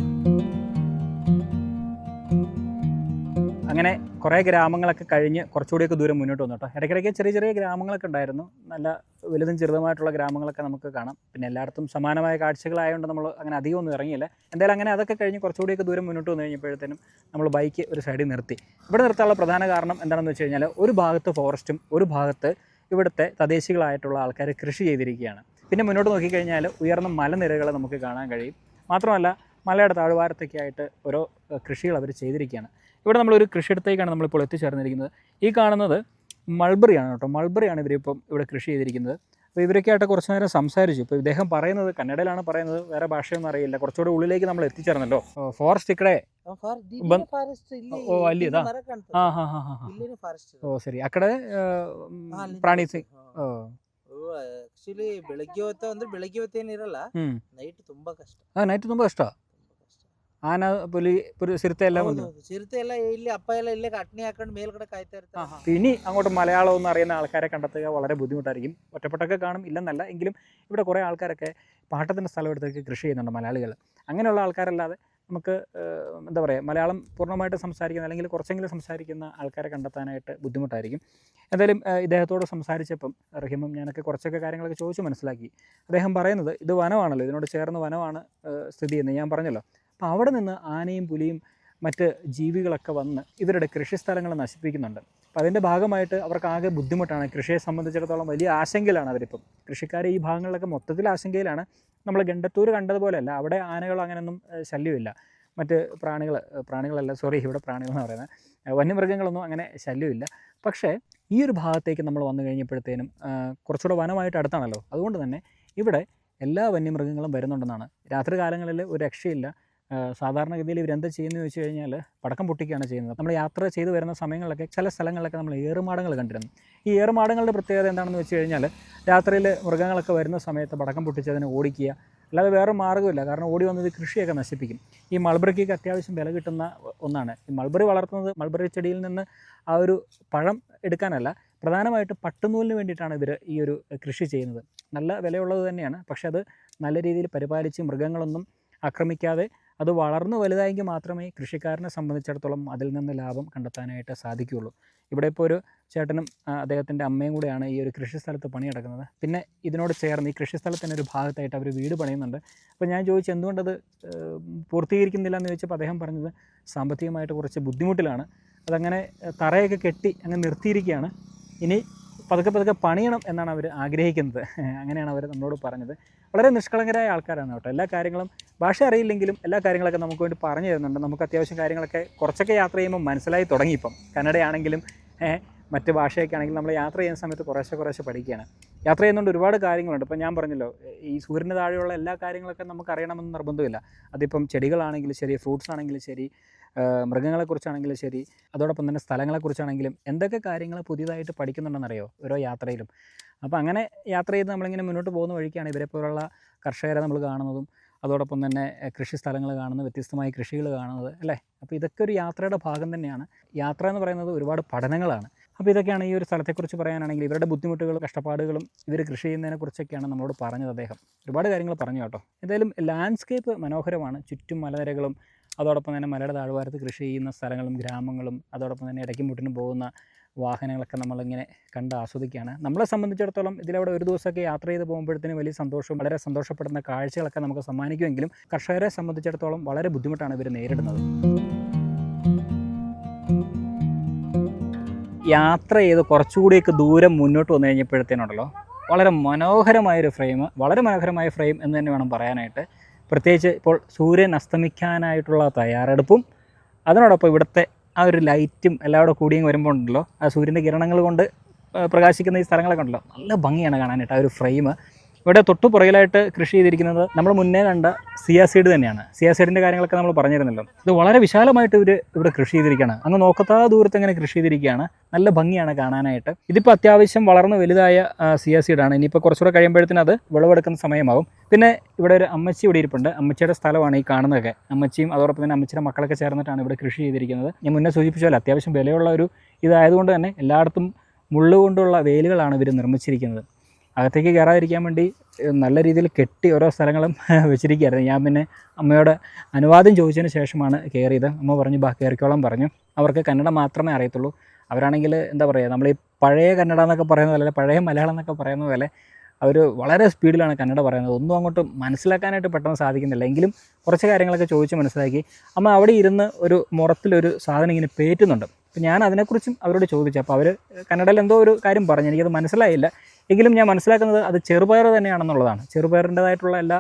അങ്ങനെ കുറേ ഗ്രാമങ്ങളൊക്കെ കഴിഞ്ഞ് കുറച്ചുകൂടിയൊക്കെ ദൂരം മുന്നോട്ട് വന്നു കേട്ടോ. ഇടയ്ക്കിടയ്ക്ക് ചെറിയ ചെറിയ ഗ്രാമങ്ങളൊക്കെ ഉണ്ടായിരുന്നു, നല്ല വലുതും ചെറുതുമായിട്ടുള്ള ഗ്രാമങ്ങളൊക്കെ നമുക്ക് കാണാം. പിന്നെ എല്ലായിടത്തും സമാനമായ കാഴ്ചകളായതുകൊണ്ട് നമ്മൾ അങ്ങനെ അധികം ഒന്നും ഇറങ്ങിയില്ല. എന്തായാലും അങ്ങനെ അതൊക്കെ കഴിഞ്ഞ് കുറച്ചുകൂടിയൊക്കെ ദൂരം മുന്നോട്ട് വന്നു കഴിഞ്ഞപ്പോഴത്തേനും നമ്മൾ ബൈക്ക് ഒരു സൈഡിൽ നിർത്തി. ഇവിടെ നിർത്താനുള്ള പ്രധാന കാരണം എന്താണെന്ന് വെച്ച് കഴിഞ്ഞാൽ, ഒരു ഭാഗത്ത് ഫോറസ്റ്റും ഒരു ഭാഗത്ത് ഇവിടുത്തെ തദ്ദേശികളായിട്ടുള്ള ആൾക്കാർ കൃഷി ചെയ്തിരിക്കുകയാണ്. പിന്നെ മുന്നോട്ട് നോക്കിക്കഴിഞ്ഞാൽ ഉയർന്ന മലനിരകൾ നമുക്ക് കാണാൻ കഴിയും. മാത്രമല്ല മലയുടെ താഴ്വാരത്തൊക്കെ ആയിട്ട് ഓരോ കൃഷികൾ അവർ ചെയ്തിരിക്കുകയാണ്. ഇവിടെ നമ്മളൊരു കൃഷിയിടത്തേക്കാണ് നമ്മളിപ്പോൾ എത്തിച്ചേർന്നിരിക്കുന്നത്. ഈ കാണുന്നത് മൾബറിയാണ് കേട്ടോ. മൾബറിയാണ് ഇവരിപ്പം ഇവിടെ കൃഷി ചെയ്തിരിക്കുന്നത്. അപ്പോൾ ഇവരൊക്കെ ആയിട്ട് കുറച്ച് നേരം സംസാരിച്ചു. ഇപ്പോൾ ഇദ്ദേഹം പറയുന്നത് കന്നഡയിലാണ് പറയുന്നത്, വേറെ ഭാഷയൊന്നും അറിയില്ല. കുറച്ചുകൂടെ ഉള്ളിലേക്ക് നമ്മൾ എത്തിച്ചേർന്നല്ലോ. ഫോറസ്റ്റ് ಇಕಡೆ ಅಲ್ಲಿದಾ ಹಾಂ ಹಾಂ ಹಾಂ ಹಾಂ ಓ ಸರಿ ಆ ಕಡೆ ಪ್ರಾಣಿ ಆಕ್ಚುಲಿ ಬೆಳಗ್ಗೆ ಹೊತ್ತು ಅಂದ್ರೆ ಬೆಳಗ್ಗೆ ಹೊತ್ತೇನಿರಲ್ಲ, ನೈಟ್ ತುಂಬಾ ಕಷ್ಟ. ನೈಟ್ ತುಂಬ ಕಷ್ಟ. ಆನ പുലി ചിരತೆ എല്ലാം വന്നു. ചിരತೆ ಎಲ್ಲ ಇಲ್ಲಿ ಅಪ್ಪ ಎಲ್ಲ ಇಲ್ಲೇ ಅಟ್ನಿ ಹಾಕೊಂಡು ಮೇಲ್ಗಡೆ ಕಾಯ್ತಾ ಇರ್ತಾರೆ. ഇനി അങ്ങോട്ട് മലയാളം ഒന്നും അറിയുന്ന ആൾക്കാരെ കണ്ടെത്തുക വളരെ ബുദ്ധിമുട്ടായിരിക്കും. ഒറ്റപ്പെട്ടൊക്കെ കാണും, ഇല്ലെന്നല്ല. എങ്കിലും ഇവിടെ കുറേ ആൾക്കാരൊക്കെ പാട്ടത്തിൻ്റെ സ്ഥലം എടുത്തൊക്കെ കൃഷി ചെയ്യുന്നുണ്ട് മലയാളികൾ. അങ്ങനെയുള്ള ആൾക്കാരല്ലാതെ നമുക്ക് എന്താ പറയുക, മലയാളം പൂർണ്ണമായിട്ട് സംസാരിക്കുന്ന അല്ലെങ്കിൽ കുറച്ചെങ്കിലും സംസാരിക്കുന്ന ആൾക്കാരെ കണ്ടെത്താനായിട്ട് ബുദ്ധിമുട്ടായിരിക്കും. എന്തായാലും ഇദ്ദേഹത്തോട് സംസാരിച്ചപ്പം റഹീമും ഞാനൊക്കെ കുറച്ചൊക്കെ കാര്യങ്ങളൊക്കെ ചോദിച്ച് മനസ്സിലാക്കി. അദ്ദേഹം പറയുന്നത് ഇത് വനമാണല്ലോ, ഇതിനോട് ചേർന്ന് വനമാണ് സ്ഥിതി ചെയ്യുന്നത്, ഞാൻ പറഞ്ഞല്ലോ. അപ്പോൾ അവിടെ നിന്ന് ആനയും പുലിയും മറ്റ് ജീവികളൊക്കെ വന്ന് ഇവരുടെ കൃഷിസ്ഥലങ്ങൾ നശിപ്പിക്കുന്നുണ്ട്. അപ്പോൾ അതിൻ്റെ ഭാഗമായിട്ട് അവർക്ക് ആകെ ബുദ്ധിമുട്ടാണ്. കൃഷിയെ സംബന്ധിച്ചിടത്തോളം വലിയ ആശങ്കയിലാണ് അവരിപ്പം. കൃഷിക്കാർ ഈ ഭാഗങ്ങളിലൊക്കെ മൊത്തത്തിൽ ആശങ്കയിലാണ്. നമ്മൾ ഗണ്ടത്തൂർ കണ്ടതുപോലെയല്ല, അവിടെ ആനകളോ അങ്ങനെയൊന്നും ശല്യമില്ല. മറ്റ് പ്രാണികളല്ല, സോറി, ഇവിടെ പ്രാണികളെന്ന് പറയുന്നത് വന്യമൃഗങ്ങളൊന്നും അങ്ങനെ ശല്യമില്ല. പക്ഷേ ഈ ഒരു ഭാഗത്തേക്ക് നമ്മൾ വന്നു കഴിഞ്ഞപ്പോഴത്തേനും കുറച്ചുകൂടെ വനമായിട്ട് അടുത്താണല്ലോ, അതുകൊണ്ട് തന്നെ ഇവിടെ എല്ലാ വന്യമൃഗങ്ങളും വരുന്നുണ്ടെന്നാണ്. രാത്രി കാലങ്ങളിൽ ഒരു രക്ഷയില്ല. സാധാരണഗതിയിൽ ഇവരെന്താ ചെയ്യുന്നത് ചോദിച്ചു കഴിഞ്ഞാൽ പടക്കം പൊട്ടിക്കുകയാണ് ചെയ്യുന്നത്. നമ്മൾ യാത്ര ചെയ്തു വരുന്ന സമയങ്ങളിലൊക്കെ ചില സ്ഥലങ്ങളിലൊക്കെ നമ്മൾ ഏറുമാടങ്ങൾ കണ്ടിരുന്നു. ഈ ഏറുമാടങ്ങളുടെ പ്രത്യേകത എന്താണെന്ന് വെച്ച് കഴിഞ്ഞാൽ രാത്രിയിൽ മൃഗങ്ങളൊക്കെ വരുന്ന സമയത്ത് പടക്കം പൊട്ടിച്ചതിനെ ഓടിക്കുക, അല്ലാതെ വേറെ മാർഗ്ഗമില്ല. കാരണം ഓടി വന്നത് കൃഷിയൊക്കെ നശിപ്പിക്കും. ഈ മൾബറിക്കൊക്കെ അത്യാവശ്യം വില കിട്ടുന്ന ഒന്നാണ്. ഈ മൾബറി വളർത്തുന്നത് മൾബറി ചെടിയിൽ നിന്ന് ആ ഒരു പഴം എടുക്കാനല്ല, പ്രധാനമായിട്ട് പട്ടുനൂലിന് വേണ്ടിയിട്ടാണ് ഇവർ ഈ ഒരു കൃഷി ചെയ്യുന്നത്. നല്ല വിലയുള്ളത് തന്നെയാണ്. പക്ഷെ അത് നല്ല രീതിയിൽ പരിപാലിച്ച് മൃഗങ്ങളൊന്നും ആക്രമിക്കാതെ അത് വളർന്നു വലുതായെങ്കിൽ മാത്രമേ കൃഷിക്കാരനെ സംബന്ധിച്ചിടത്തോളം അതിൽ നിന്ന് ലാഭം കണ്ടെത്താനായിട്ട് സാധിക്കുകയുള്ളൂ. ഇവിടെ ഇപ്പോൾ ഒരു ചേട്ടനും അദ്ദേഹത്തിൻ്റെ അമ്മയും കൂടെയാണ് ഈ ഒരു കൃഷിസ്ഥലത്ത് പണിയെടുക്കുന്നത്. പിന്നെ ഇതിനോട് ചേർന്ന് ഈ കൃഷിസ്ഥലത്തിൻ്റെ ഒരു ഭാഗത്തായിട്ട് അവർ വീട് പണിയുന്നുണ്ട്. അപ്പോൾ ഞാൻ ചോദിച്ചു എന്തുകൊണ്ടത് പൂർത്തീകരിക്കുന്നില്ല എന്ന് ചോദിച്ചപ്പോൾ അദ്ദേഹം പറഞ്ഞത് സാമ്പത്തികമായിട്ട് കുറച്ച് ബുദ്ധിമുട്ടിലാണ്. അതങ്ങനെ തറയൊക്കെ കെട്ടി അങ്ങ് നിർത്തിയിരിക്കുകയാണ്. ഇനി പതുക്കെ പണിയണം എന്നാണ് അവർ ആഗ്രഹിക്കുന്നത്. അങ്ങനെയാണ് അവർ നമ്മളോട് പറഞ്ഞത്. വളരെ നിഷ്കളങ്കരായ ആൾക്കാരാണ് കേട്ടോ. എല്ലാ കാര്യങ്ങളും ഭാഷ അറിയില്ലെങ്കിലും എല്ലാ കാര്യങ്ങളൊക്കെ നമുക്ക് വേണ്ടി പറഞ്ഞു തരുന്നുണ്ട്. നമുക്ക് അത്യാവശ്യം കാര്യങ്ങളൊക്കെ കുറച്ചൊക്കെ യാത്ര ചെയ്യുമ്പോൾ മനസ്സിലായി തുടങ്ങി. ഇപ്പം കന്നഡയാണെങ്കിലും മറ്റ് ഭാഷയൊക്കെ ആണെങ്കിലും നമ്മൾ യാത്ര ചെയ്യുന്ന സമയത്ത് കുറേശ്ശെ പഠിക്കുകയാണ്. യാത്ര ചെയ്യുന്നതുകൊണ്ട് ഒരുപാട് കാര്യങ്ങളുണ്ട്. ഇപ്പം ഞാൻ പറഞ്ഞല്ലോ, ഈ സൂര്യന് താഴെയുള്ള എല്ലാ കാര്യങ്ങളൊക്കെ നമുക്ക് അറിയണമെന്ന് നിർബന്ധമില്ല. അതിപ്പം ചെടികളാണെങ്കിലും ശരി, ഫ്രൂട്ട്സ് ആണെങ്കിലും ശരി, മൃഗങ്ങളെക്കുറിച്ചാണെങ്കിലും ശരി, അതോടൊപ്പം തന്നെ സ്ഥലങ്ങളെക്കുറിച്ചാണെങ്കിലും എന്തൊക്കെ കാര്യങ്ങൾ പുതിയതായിട്ട് പഠിക്കുന്നുണ്ടെന്നറിയോ ഓരോ യാത്രയിലും. അപ്പോൾ അങ്ങനെ യാത്ര ചെയ്ത് നമ്മളിങ്ങനെ മുന്നോട്ട് പോകുന്ന വഴിക്കാണ് ഇവരെ പോലുള്ള കർഷകരെ നമ്മൾ കാണുന്നതും അതോടൊപ്പം തന്നെ കൃഷി സ്ഥലങ്ങൾ കാണുന്നത്, വ്യത്യസ്തമായ കൃഷികൾ കാണുന്നത്, അല്ലേ? അപ്പോൾ ഇതൊക്കെ ഒരു യാത്രയുടെ ഭാഗം തന്നെയാണ്. യാത്ര എന്ന് പറയുന്നത് ഒരുപാട് പഠനങ്ങളാണ്. അപ്പോൾ ഇതൊക്കെയാണ് ഈ ഒരു സ്ഥലത്തെക്കുറിച്ച് പറയാനാണെങ്കിൽ ഇവരുടെ ബുദ്ധിമുട്ടുകളും കഷ്ടപ്പാടുകളും ഇവർ കൃഷി ചെയ്യുന്നതിനെക്കുറിച്ചൊക്കെയാണ് നമ്മളോട് പറഞ്ഞത് അദ്ദേഹം. ഒരുപാട് കാര്യങ്ങൾ പറഞ്ഞു കേട്ടോ. എന്തായാലും ലാൻഡ്സ്കേപ്പ് മനോഹരമാണ്. ചുറ്റും മലനിരകളും അതോടൊപ്പം തന്നെ മലയുടെ താഴ്വാരത്ത് കൃഷി ചെയ്യുന്ന സ്ഥലങ്ങളും ഗ്രാമങ്ങളും അതോടൊപ്പം തന്നെ ഇടയ്ക്കും മുട്ടിനും പോകുന്ന വാഹനങ്ങളൊക്കെ നമ്മളിങ്ങനെ കണ്ട് ആസ്വദിക്കുകയാണ്. നമ്മളെ സംബന്ധിച്ചിടത്തോളം ഇതിലവിടെ ഒരു ദിവസമൊക്കെ യാത്ര ചെയ്ത് പോകുമ്പോഴത്തേനും വലിയ സന്തോഷവും വളരെ സന്തോഷപ്പെടുന്ന കാഴ്ചകളൊക്കെ നമുക്ക് സമ്മാനിക്കുമെങ്കിലും കർഷകരെ സംബന്ധിച്ചിടത്തോളം വളരെ ബുദ്ധിമുട്ടാണ് ഇവർ നേരിടുന്നത്. യാത്ര ചെയ്ത് കുറച്ചുകൂടിയൊക്കെ ദൂരം മുന്നോട്ട് വന്നു കഴിഞ്ഞപ്പോഴത്തേനുണ്ടല്ലോ വളരെ മനോഹരമായ ഫ്രെയിം എന്ന് തന്നെ വേണം പറയാനായിട്ട്. പ്രത്യേകിച്ച് ഇപ്പോൾ സൂര്യൻ അസ്തമിക്കാനായിട്ടുള്ള തയ്യാറെടുപ്പും അതിനോടൊപ്പം ഇവിടുത്തെ ആ ഒരു ലൈറ്റും എല്ലാം കൂടെ കൂടിയും വരുമ്പോൾ ഉണ്ടല്ലോ, ആ സൂര്യൻ്റെ കിരണങ്ങൾ കൊണ്ട് പ്രകാശിക്കുന്ന ഈ സ്ഥലങ്ങളൊക്കെ ഉണ്ടല്ലോ, നല്ല ഭംഗിയാണ് കാണാനായിട്ട് ആ ഒരു ഫ്രെയിം. ഇവിടെ തൊട്ടു പുറകിലായിട്ട് കൃഷി ചെയ്തിരിക്കുന്നത് നമ്മൾ മുന്നേ കണ്ട സിയാസീഡ് തന്നെയാണ്. സിയാസീഡിൻ്റെ കാര്യങ്ങളൊക്കെ നമ്മൾ പറഞ്ഞിരുന്നല്ലോ. ഇത് വളരെ വിശാലമായിട്ട് ഇവർ ഇവിടെ കൃഷി ചെയ്തിരിക്കുകയാണ്. അങ്ങ് നോക്കത്താ ദൂരത്ത് ഇങ്ങനെ കൃഷി ചെയ്തിരിക്കുകയാണ്. നല്ല ഭംഗിയാണ് കാണാനായിട്ട്. ഇതിപ്പോൾ അത്യാവശ്യം വളർന്ന് വലുതായ സിയാസീഡാണ്. ഇനിയിപ്പോൾ കുറച്ചുകൂടെ കഴിയുമ്പോഴത്തേനും അത് വിളവെടുക്കുന്ന സമയമാകും. പിന്നെ ഇവിടെ ഒരു അമ്മച്ചി ഇവിടെ ഇരിപ്പുണ്ട്. അമ്മച്ചിയുടെ സ്ഥലമാണ് ഈ കാണുന്നതൊക്കെ. അമ്മച്ചിയും അതോടൊപ്പം തന്നെ അമ്മച്ചിയുടെ മക്കളൊക്കെ ചേർന്നിട്ടാണ് ഇവിടെ കൃഷി ചെയ്തിരിക്കുന്നത്. ഞാൻ മുന്നേ സൂചിപ്പിച്ചാൽ അത്യാവശ്യം വിലയുള്ള ഒരു ഇതായതുകൊണ്ട് തന്നെ എല്ലായിടത്തും മുള്ളുകൊണ്ടുള്ള വേലുകളാണ് ഇവർ നിർമ്മിച്ചിരിക്കുന്നത്. അകത്തേക്ക് കയറാതിരിക്കാൻ വേണ്ടി നല്ല രീതിയിൽ കെട്ടി ഓരോ സ്ഥലങ്ങളും വെച്ചിരിക്കുകയായിരുന്നു. ഞാൻ പിന്നെ അമ്മയോട് അനുവാദം ചോദിച്ചതിന് ശേഷമാണ് കയറിയത്. അമ്മ പറഞ്ഞു ബാ കയറിക്കോളം പറഞ്ഞു. അവർക്ക് കന്നഡ മാത്രമേ അറിയത്തുള്ളൂ. അവരാണെങ്കിൽ എന്താ പറയുക, നമ്മൾ ഈ പഴയ കന്നഡ എന്നൊക്കെ പറയുന്നത് പോലെ, പഴയ മലയാളം എന്നൊക്കെ പറയുന്നത് പോലെ അവർ വളരെ സ്പീഡിലാണ് കന്നഡ പറയുന്നത്. ഒന്നും അങ്ങോട്ട് മനസ്സിലാക്കാനായിട്ട് പെട്ടെന്ന് സാധിക്കുന്നില്ല. എങ്കിലും കുറച്ച് കാര്യങ്ങളൊക്കെ ചോദിച്ച് മനസ്സിലാക്കി. അമ്മ അവിടെ ഇരുന്ന് ഒരു മുറത്തിലൊരു സാധനം ഇങ്ങനെ പേറ്റുന്നുണ്ട്. അപ്പോൾ ഞാൻ അതിനെക്കുറിച്ചും അവരോട് ചോദിച്ചു. അപ്പോൾ അവർ കന്നഡയിൽ എന്തോ ഒരു കാര്യം പറഞ്ഞു. എനിക്കത് മനസ്സിലായില്ല. എങ്കിലും ഞാൻ മനസ്സിലാക്കുന്നത് അത് ചെറുപയർ തന്നെയാണെന്നുള്ളതാണ്. ചെറുപയറിൻ്റേതായിട്ടുള്ള എല്ലാ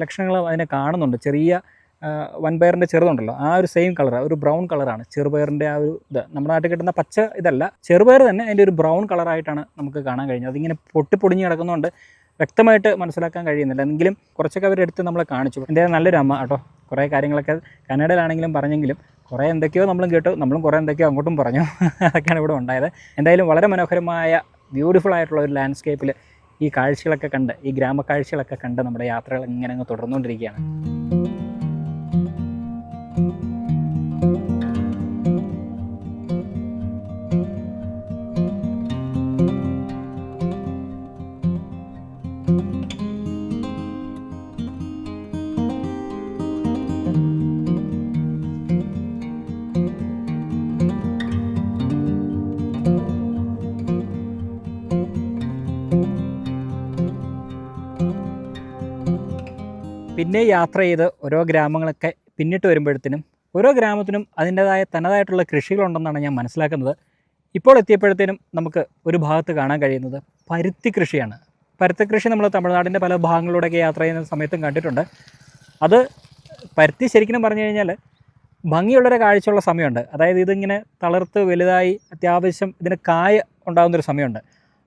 ലക്ഷണങ്ങളും അതിനെ കാണുന്നുണ്ട്. ചെറിയ വൻപയറിൻ്റെ ചെറുതുണ്ടല്ലോ, ആ ഒരു സെയിം കളറാണ്, ഒരു ബ്രൗൺ കളറാണ് ചെറുപയറിൻ്റെ ആ ഒരു ഇത്. നമ്മുടെ നാട്ടിൽ കിട്ടുന്ന പച്ച ഇതല്ല, ചെറുപയർ തന്നെ അതിൻ്റെ ഒരു ബ്രൗൺ കളറായിട്ടാണ് നമുക്ക് കാണാൻ കഴിഞ്ഞത്. അതിങ്ങനെ പൊട്ടിപ്പൊടിഞ്ഞ് കിടക്കുന്നതുകൊണ്ട് വ്യക്തമായിട്ട് മനസ്സിലാക്കാൻ കഴിയുന്നില്ല. എങ്കിലും കുറച്ചൊക്കെ അവരെടുത്ത് നമ്മളെ കാണിച്ചു. എൻ്റെ നല്ലൊരു അമ്മ കേട്ടോ, കുറേ കാര്യങ്ങളൊക്കെ കന്നഡയിലാണെങ്കിലും പറഞ്ഞെങ്കിലും കുറേ എന്തൊക്കെയോ നമ്മളും കേട്ടു, നമ്മളും കുറേ എന്തൊക്കെയോ അങ്ങോട്ടും പറഞ്ഞു. അതൊക്കെയാണ് ഇവിടെ ഉണ്ടായത്. എന്തായാലും വളരെ മനോഹരമായ ബ്യൂട്ടിഫുൾ ആയിട്ടുള്ള ഒരു ലാൻഡ്സ്കേപ്പിൽ ഈ കാഴ്ചകളൊക്കെ കണ്ട്, ഈ ഗ്രാമക്കാഴ്ചകളൊക്കെ കണ്ട് നമ്മുടെ യാത്രകൾ ഇങ്ങനെ അങ്ങ് തുടർന്നുകൊണ്ടിരിക്കുകയാണ്. പിന്നെ യാത്ര ചെയ്ത് ഓരോ ഗ്രാമങ്ങളൊക്കെ പിന്നിട്ട് വരുമ്പോഴത്തേനും ഓരോ ഗ്രാമത്തിനും അതിൻ്റേതായ തനതായിട്ടുള്ള കൃഷികളുണ്ടെന്നാണ് ഞാൻ മനസ്സിലാക്കുന്നത്. ഇപ്പോൾ എത്തിയപ്പോഴത്തേനും നമുക്ക് ഒരു ഭാഗത്ത് കാണാൻ കഴിയുന്നത് പരുത്തി കൃഷിയാണ്. പരുത്തി കൃഷി നമ്മൾ തമിഴ്നാടിൻ്റെ പല ഭാഗങ്ങളിലൂടെയൊക്കെ യാത്ര ചെയ്യുന്ന സമയത്തും കണ്ടിട്ടുണ്ട്. അത് പരുത്തി ശരിക്കും പറഞ്ഞു കഴിഞ്ഞാൽ ഭംഗിയുള്ളൊരു കാഴ്ചയുള്ള സമയമുണ്ട്. അതായത് ഇതിങ്ങനെ തളർത്ത് വലുതായി അത്യാവശ്യം ഇതിന് കായ ഉണ്ടാകുന്നൊരു സമയമുണ്ട്.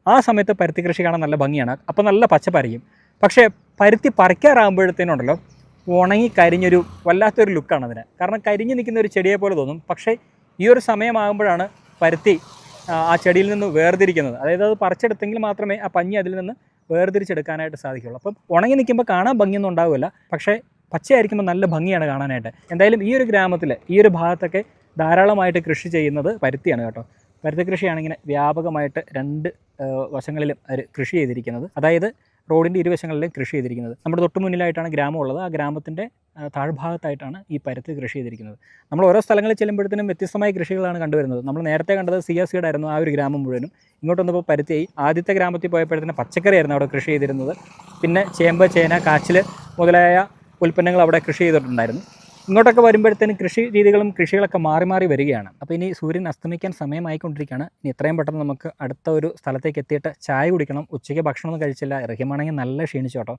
ആ സമയത്ത് പരുത്തി കൃഷി കാണാൻ നല്ല ഭംഗിയാണ്. അപ്പോൾ നല്ല പച്ചപ്പായിരിക്കും. പക്ഷേ പരുത്തി പറിക്കാറാകുമ്പോഴത്തേനുണ്ടല്ലോ ഉണങ്ങി കരിഞ്ഞൊരു വല്ലാത്തൊരു ലുക്കാണ് അതിന്. കാരണം കരിഞ്ഞ് നിൽക്കുന്ന ഒരു ചെടിയെ പോലെ തോന്നും. പക്ഷേ ഈ ഒരു സമയമാകുമ്പോഴാണ് പരുത്തി ആ ചെടിയിൽ നിന്ന് വേർതിരിക്കുന്നത്. അതായത് അത് പറിച്ചെടുത്തെങ്കിൽ മാത്രമേ ആ പഞ്ഞി അതിൽ നിന്ന് വേർതിരിച്ചെടുക്കാനായിട്ട് സാധിക്കുള്ളൂ. അപ്പം ഉണങ്ങി നിൽക്കുമ്പോൾ കാണാൻ ഭംഗിയൊന്നും ഉണ്ടാവില്ല, പക്ഷേ പച്ചയായിരിക്കുമ്പോൾ നല്ല ഭംഗിയാണ് കാണാനായിട്ട്. എന്തായാലും ഈ ഒരു ഗ്രാമത്തിൽ ഈ ഒരു ഭാഗത്തൊക്കെ ധാരാളമായിട്ട് കൃഷി ചെയ്യുന്നത് പരുത്തിയാണ് കേട്ടോ. പരുത്തി കൃഷിയാണ് ഇങ്ങനെ വ്യാപകമായിട്ട് രണ്ട് വശങ്ങളിലും അവർ കൃഷി ചെയ്തിരിക്കുന്നത്. അതായത് റോഡിൻ്റെ ഇരുവശങ്ങളിലും കൃഷി ചെയ്തിരിക്കുന്നത്. നമ്മുടെ തൊട്ട് മുന്നിലായിട്ടാണ് ഗ്രാമം ഉള്ളത്. ആ ഗ്രാമത്തിൻ്റെ താഴ്ഭാഗത്തായിട്ടാണ് ഈ പരുത്തി കൃഷി ചെയ്തിരിക്കുന്നത്. നമ്മൾ ഓരോ സ്ഥലങ്ങളിൽ ചെല്ലുമ്പോഴത്തേനും വ്യത്യസ്തമായ കൃഷികളാണ് കണ്ടുവരുന്നത്. നമ്മൾ നേരത്തെ കണ്ടത് സിയാസീഡ് ആയിരുന്നു ആ ഒരു ഗ്രാമം മുഴുവനും. ഇങ്ങോട്ട് വന്നപ്പോൾ പരുത്തിയായി. ആദ്യത്തെ ഗ്രാമത്തിൽ പോയപ്പോഴത്തേനും പച്ചക്കറിയായിരുന്നു അവിടെ കൃഷി ചെയ്തിരുന്നത്. പിന്നെ ചേമ്പ്, ചേന, കാച്ചിൽ മുതലായ ഉൽപ്പന്നങ്ങൾ അവിടെ കൃഷി ചെയ്തിട്ടുണ്ടായിരുന്നു. ഇങ്ങോട്ടൊക്കെ വരുമ്പോഴത്തേനും കൃഷി രീതികളും കൃഷികളൊക്കെ മാറി മാറി വരികയാണ്. അപ്പോൾ ഇനി സൂര്യൻ അസ്തമിക്കാൻ സമയമായിക്കൊണ്ടിരിക്കുകയാണ്. ഇനി എത്രയും പെട്ടെന്ന് നമുക്ക് അടുത്ത ഒരു സ്ഥലത്തേക്ക് എത്തിയിട്ട് ചായ കുടിക്കണം. ഉച്ചയ്ക്ക് ഭക്ഷണമൊന്നും കഴിച്ചില്ല. റഹീമാണെങ്കിൽ നല്ല ക്ഷീണിച്ചു കേട്ടോ.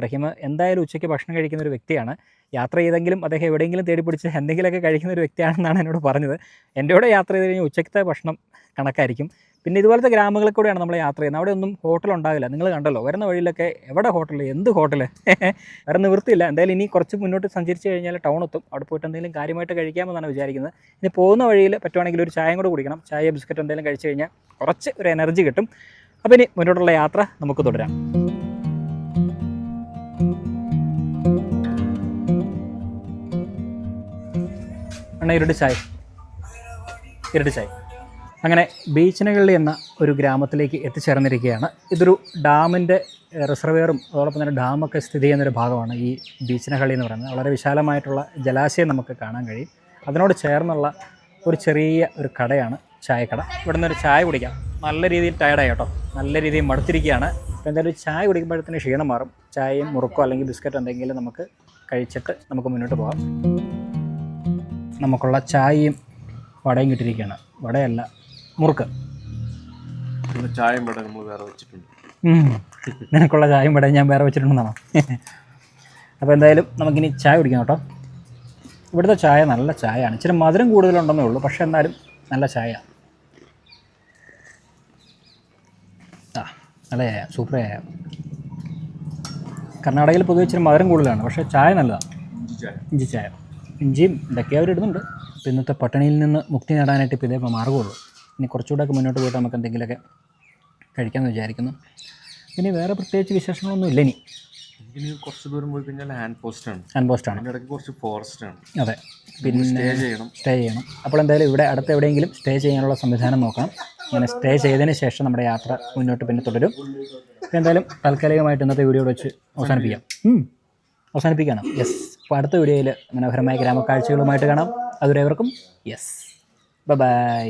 റഹീം എന്തായാലും ഉച്ചയ്ക്ക് ഭക്ഷണം കഴിക്കുന്ന ഒരു വ്യക്തിയാണ്. യാത്ര ചെയ്തെങ്കിലും അദ്ദേഹം എവിടെയെങ്കിലും തേടി പിടിച്ച് എന്തെങ്കിലുമൊക്കെ കഴിക്കുന്ന ഒരു വ്യക്തിയാണെന്നാണ് എന്നോട് പറഞ്ഞത്. എൻ്റെ കൂടെ യാത്ര ചെയ്ത് കഴിഞ്ഞാൽ ഉച്ചയ്ക്കത്തെ ഭക്ഷണം കണക്കായിരിക്കും. പിന്നെ ഇതുപോലത്തെ ഗ്രാമങ്ങളിൽ കൂടെയാണ് നമ്മൾ യാത്ര ചെയ്യുന്നത്. അവിടെ ഒന്നും ഹോട്ടൽ ഉണ്ടാവില്ല. നിങ്ങൾ കണ്ടല്ലോ, വരുന്ന വഴിയിലൊക്കെ എവിടെ ഹോട്ടൽ, എന്ത് ഹോട്ടൽ, വേറെ നിവൃത്തിയില്ല. എന്തായാലും ഇനി കുറച്ച് മുന്നോട്ട് സഞ്ചരിച്ച് കഴിഞ്ഞാൽ ടൗൺ എത്തും. അവിടെ പോയിട്ട് എന്തെങ്കിലും കാര്യമായിട്ട് കഴിക്കാമെന്നാണ് വിചാരിക്കുന്നത്. ഇനി പോകുന്ന വഴിയിൽ പറ്റുവാണെങ്കിൽ ഒരു ചായയും കൂടെ കുടിക്കണം. ചായ ബിസ്ക്കറ്റ് എന്തെങ്കിലും കഴിച്ച് കഴിഞ്ഞാൽ കുറച്ച് ഒരു എനർജി കിട്ടും. അപ്പോൾ ഇനി മുന്നോട്ടുള്ള യാത്ര നമുക്ക് തുടരാം. അണ്ണ ഇരുട്ട് ചായ. അങ്ങനെ ബീച്ചിനകള്ളി എന്ന ഒരു ഗ്രാമത്തിലേക്ക് എത്തിച്ചേർന്നിരിക്കുകയാണ്. ഇതൊരു ഡാമിൻ്റെ റിസർവെയറും അതോടൊപ്പം തന്നെ ഡാമൊക്കെ സ്ഥിതി ചെയ്യുന്നൊരു ഭാഗമാണ് ഈ ബീച്ചിനകള്ളി എന്ന് പറയുന്നത്. വളരെ വിശാലമായിട്ടുള്ള ജലാശയം നമുക്ക് കാണാൻ കഴിയും. അതിനോട് ചേർന്നുള്ള ഒരു ചെറിയ ഒരു കടയാണ് ചായക്കട. ഇവിടെ നിന്നൊരു ചായ കുടിക്കാം. നല്ല രീതിയിൽ ടയർഡായി കേട്ടോ, നല്ല രീതിയിൽ മടുത്തിരിക്കുകയാണ്. അപ്പോൾ എന്തായാലും ചായ കുടിക്കുമ്പോഴത്തേന് ക്ഷീണം മാറും. ചായയും മുറുക്കോ അല്ലെങ്കിൽ ബിസ്ക്കറ്റ് എന്തെങ്കിലും നമുക്ക് കഴിച്ചിട്ട് നമുക്ക് മുന്നോട്ട് പോകാം. നമുക്കുള്ള ചായയും വടയും കിട്ടിയിരിക്കുകയാണ്. വടയല്ല, മുറുക്ക്. ചായയും വട നമ്മൾ വേറെ വെച്ചിട്ടുണ്ട്. നിനക്കുള്ള ചായയും വടയും ഞാൻ വേറെ വെച്ചിട്ടുണ്ടെന്നാണോ? അപ്പോൾ എന്തായാലും നമുക്കിനി ചായ കുടിക്കാം കേട്ടോ. ഇവിടുത്തെ ചായ നല്ല ചായയാണ്. ഇച്ചിരി മധുരം കൂടുതലുണ്ടെന്നേ ഉള്ളൂ, പക്ഷേ എന്നാലും നല്ല ചായ. നല്ല ചായ, സൂപ്പർ ചായ. കർണാടകയിൽ പൊതുവെ ഇച്ചിരി മധുരം കൂടുതലാണ്, പക്ഷേ ചായ നല്ലതാണ്. ഇഞ്ചി ചായ, ഇഞ്ചിയും ഇതൊക്കെ അവരിടുന്നുണ്ട്. അപ്പോൾ ഇന്നത്തെ പട്ടിണിയിൽ നിന്ന് മുക്തി നേടാനായിട്ട് ഇപ്പോൾ ഇതേ മാർഗ്ഗമുള്ളൂ. ഇനി കുറച്ചുകൂടെയൊക്കെ മുന്നോട്ട് പോയിട്ട് നമുക്ക് എന്തെങ്കിലുമൊക്കെ കഴിക്കാമെന്ന് വിചാരിക്കുന്നു. പിന്നെ വേറെ പ്രത്യേകിച്ച് വിശേഷങ്ങളൊന്നും ഇല്ല. ഇനി കുറച്ച് ദൂരം പോയി കഴിഞ്ഞാൽ ഹാൻഡ് പോസ്റ്റാണ്. അതിൻ്റെ ഇടയ്ക്ക് കുറച്ച് ഫോറസ്റ്റാണ്. അതെ, പിന്നെ സ്റ്റേ ചെയ്യണം. അപ്പോൾ എന്തായാലും ഇവിടെ അടുത്ത് എവിടെയെങ്കിലും സ്റ്റേ ചെയ്യാനുള്ള സംവിധാനം നോക്കണം. അങ്ങനെ സ്റ്റേ ചെയ്തതിന് ശേഷം നമ്മുടെ യാത്ര മുന്നോട്ട് പിന്നെ തുടരും. അപ്പോൾ എന്തായാലും താൽക്കാലികമായിട്ട് ഇന്നത്തെ വീഡിയോ വെച്ച് അവസാനിപ്പിക്കുകയാണ്. യെസ്, അപ്പോൾ അടുത്ത വീഡിയോയിൽ മനോഹരമായ ഗ്രാമക്കാഴ്ചകളുമായിട്ട് കാണാം. അതുവരെ അവർക്കും യെസ്, ബൈ.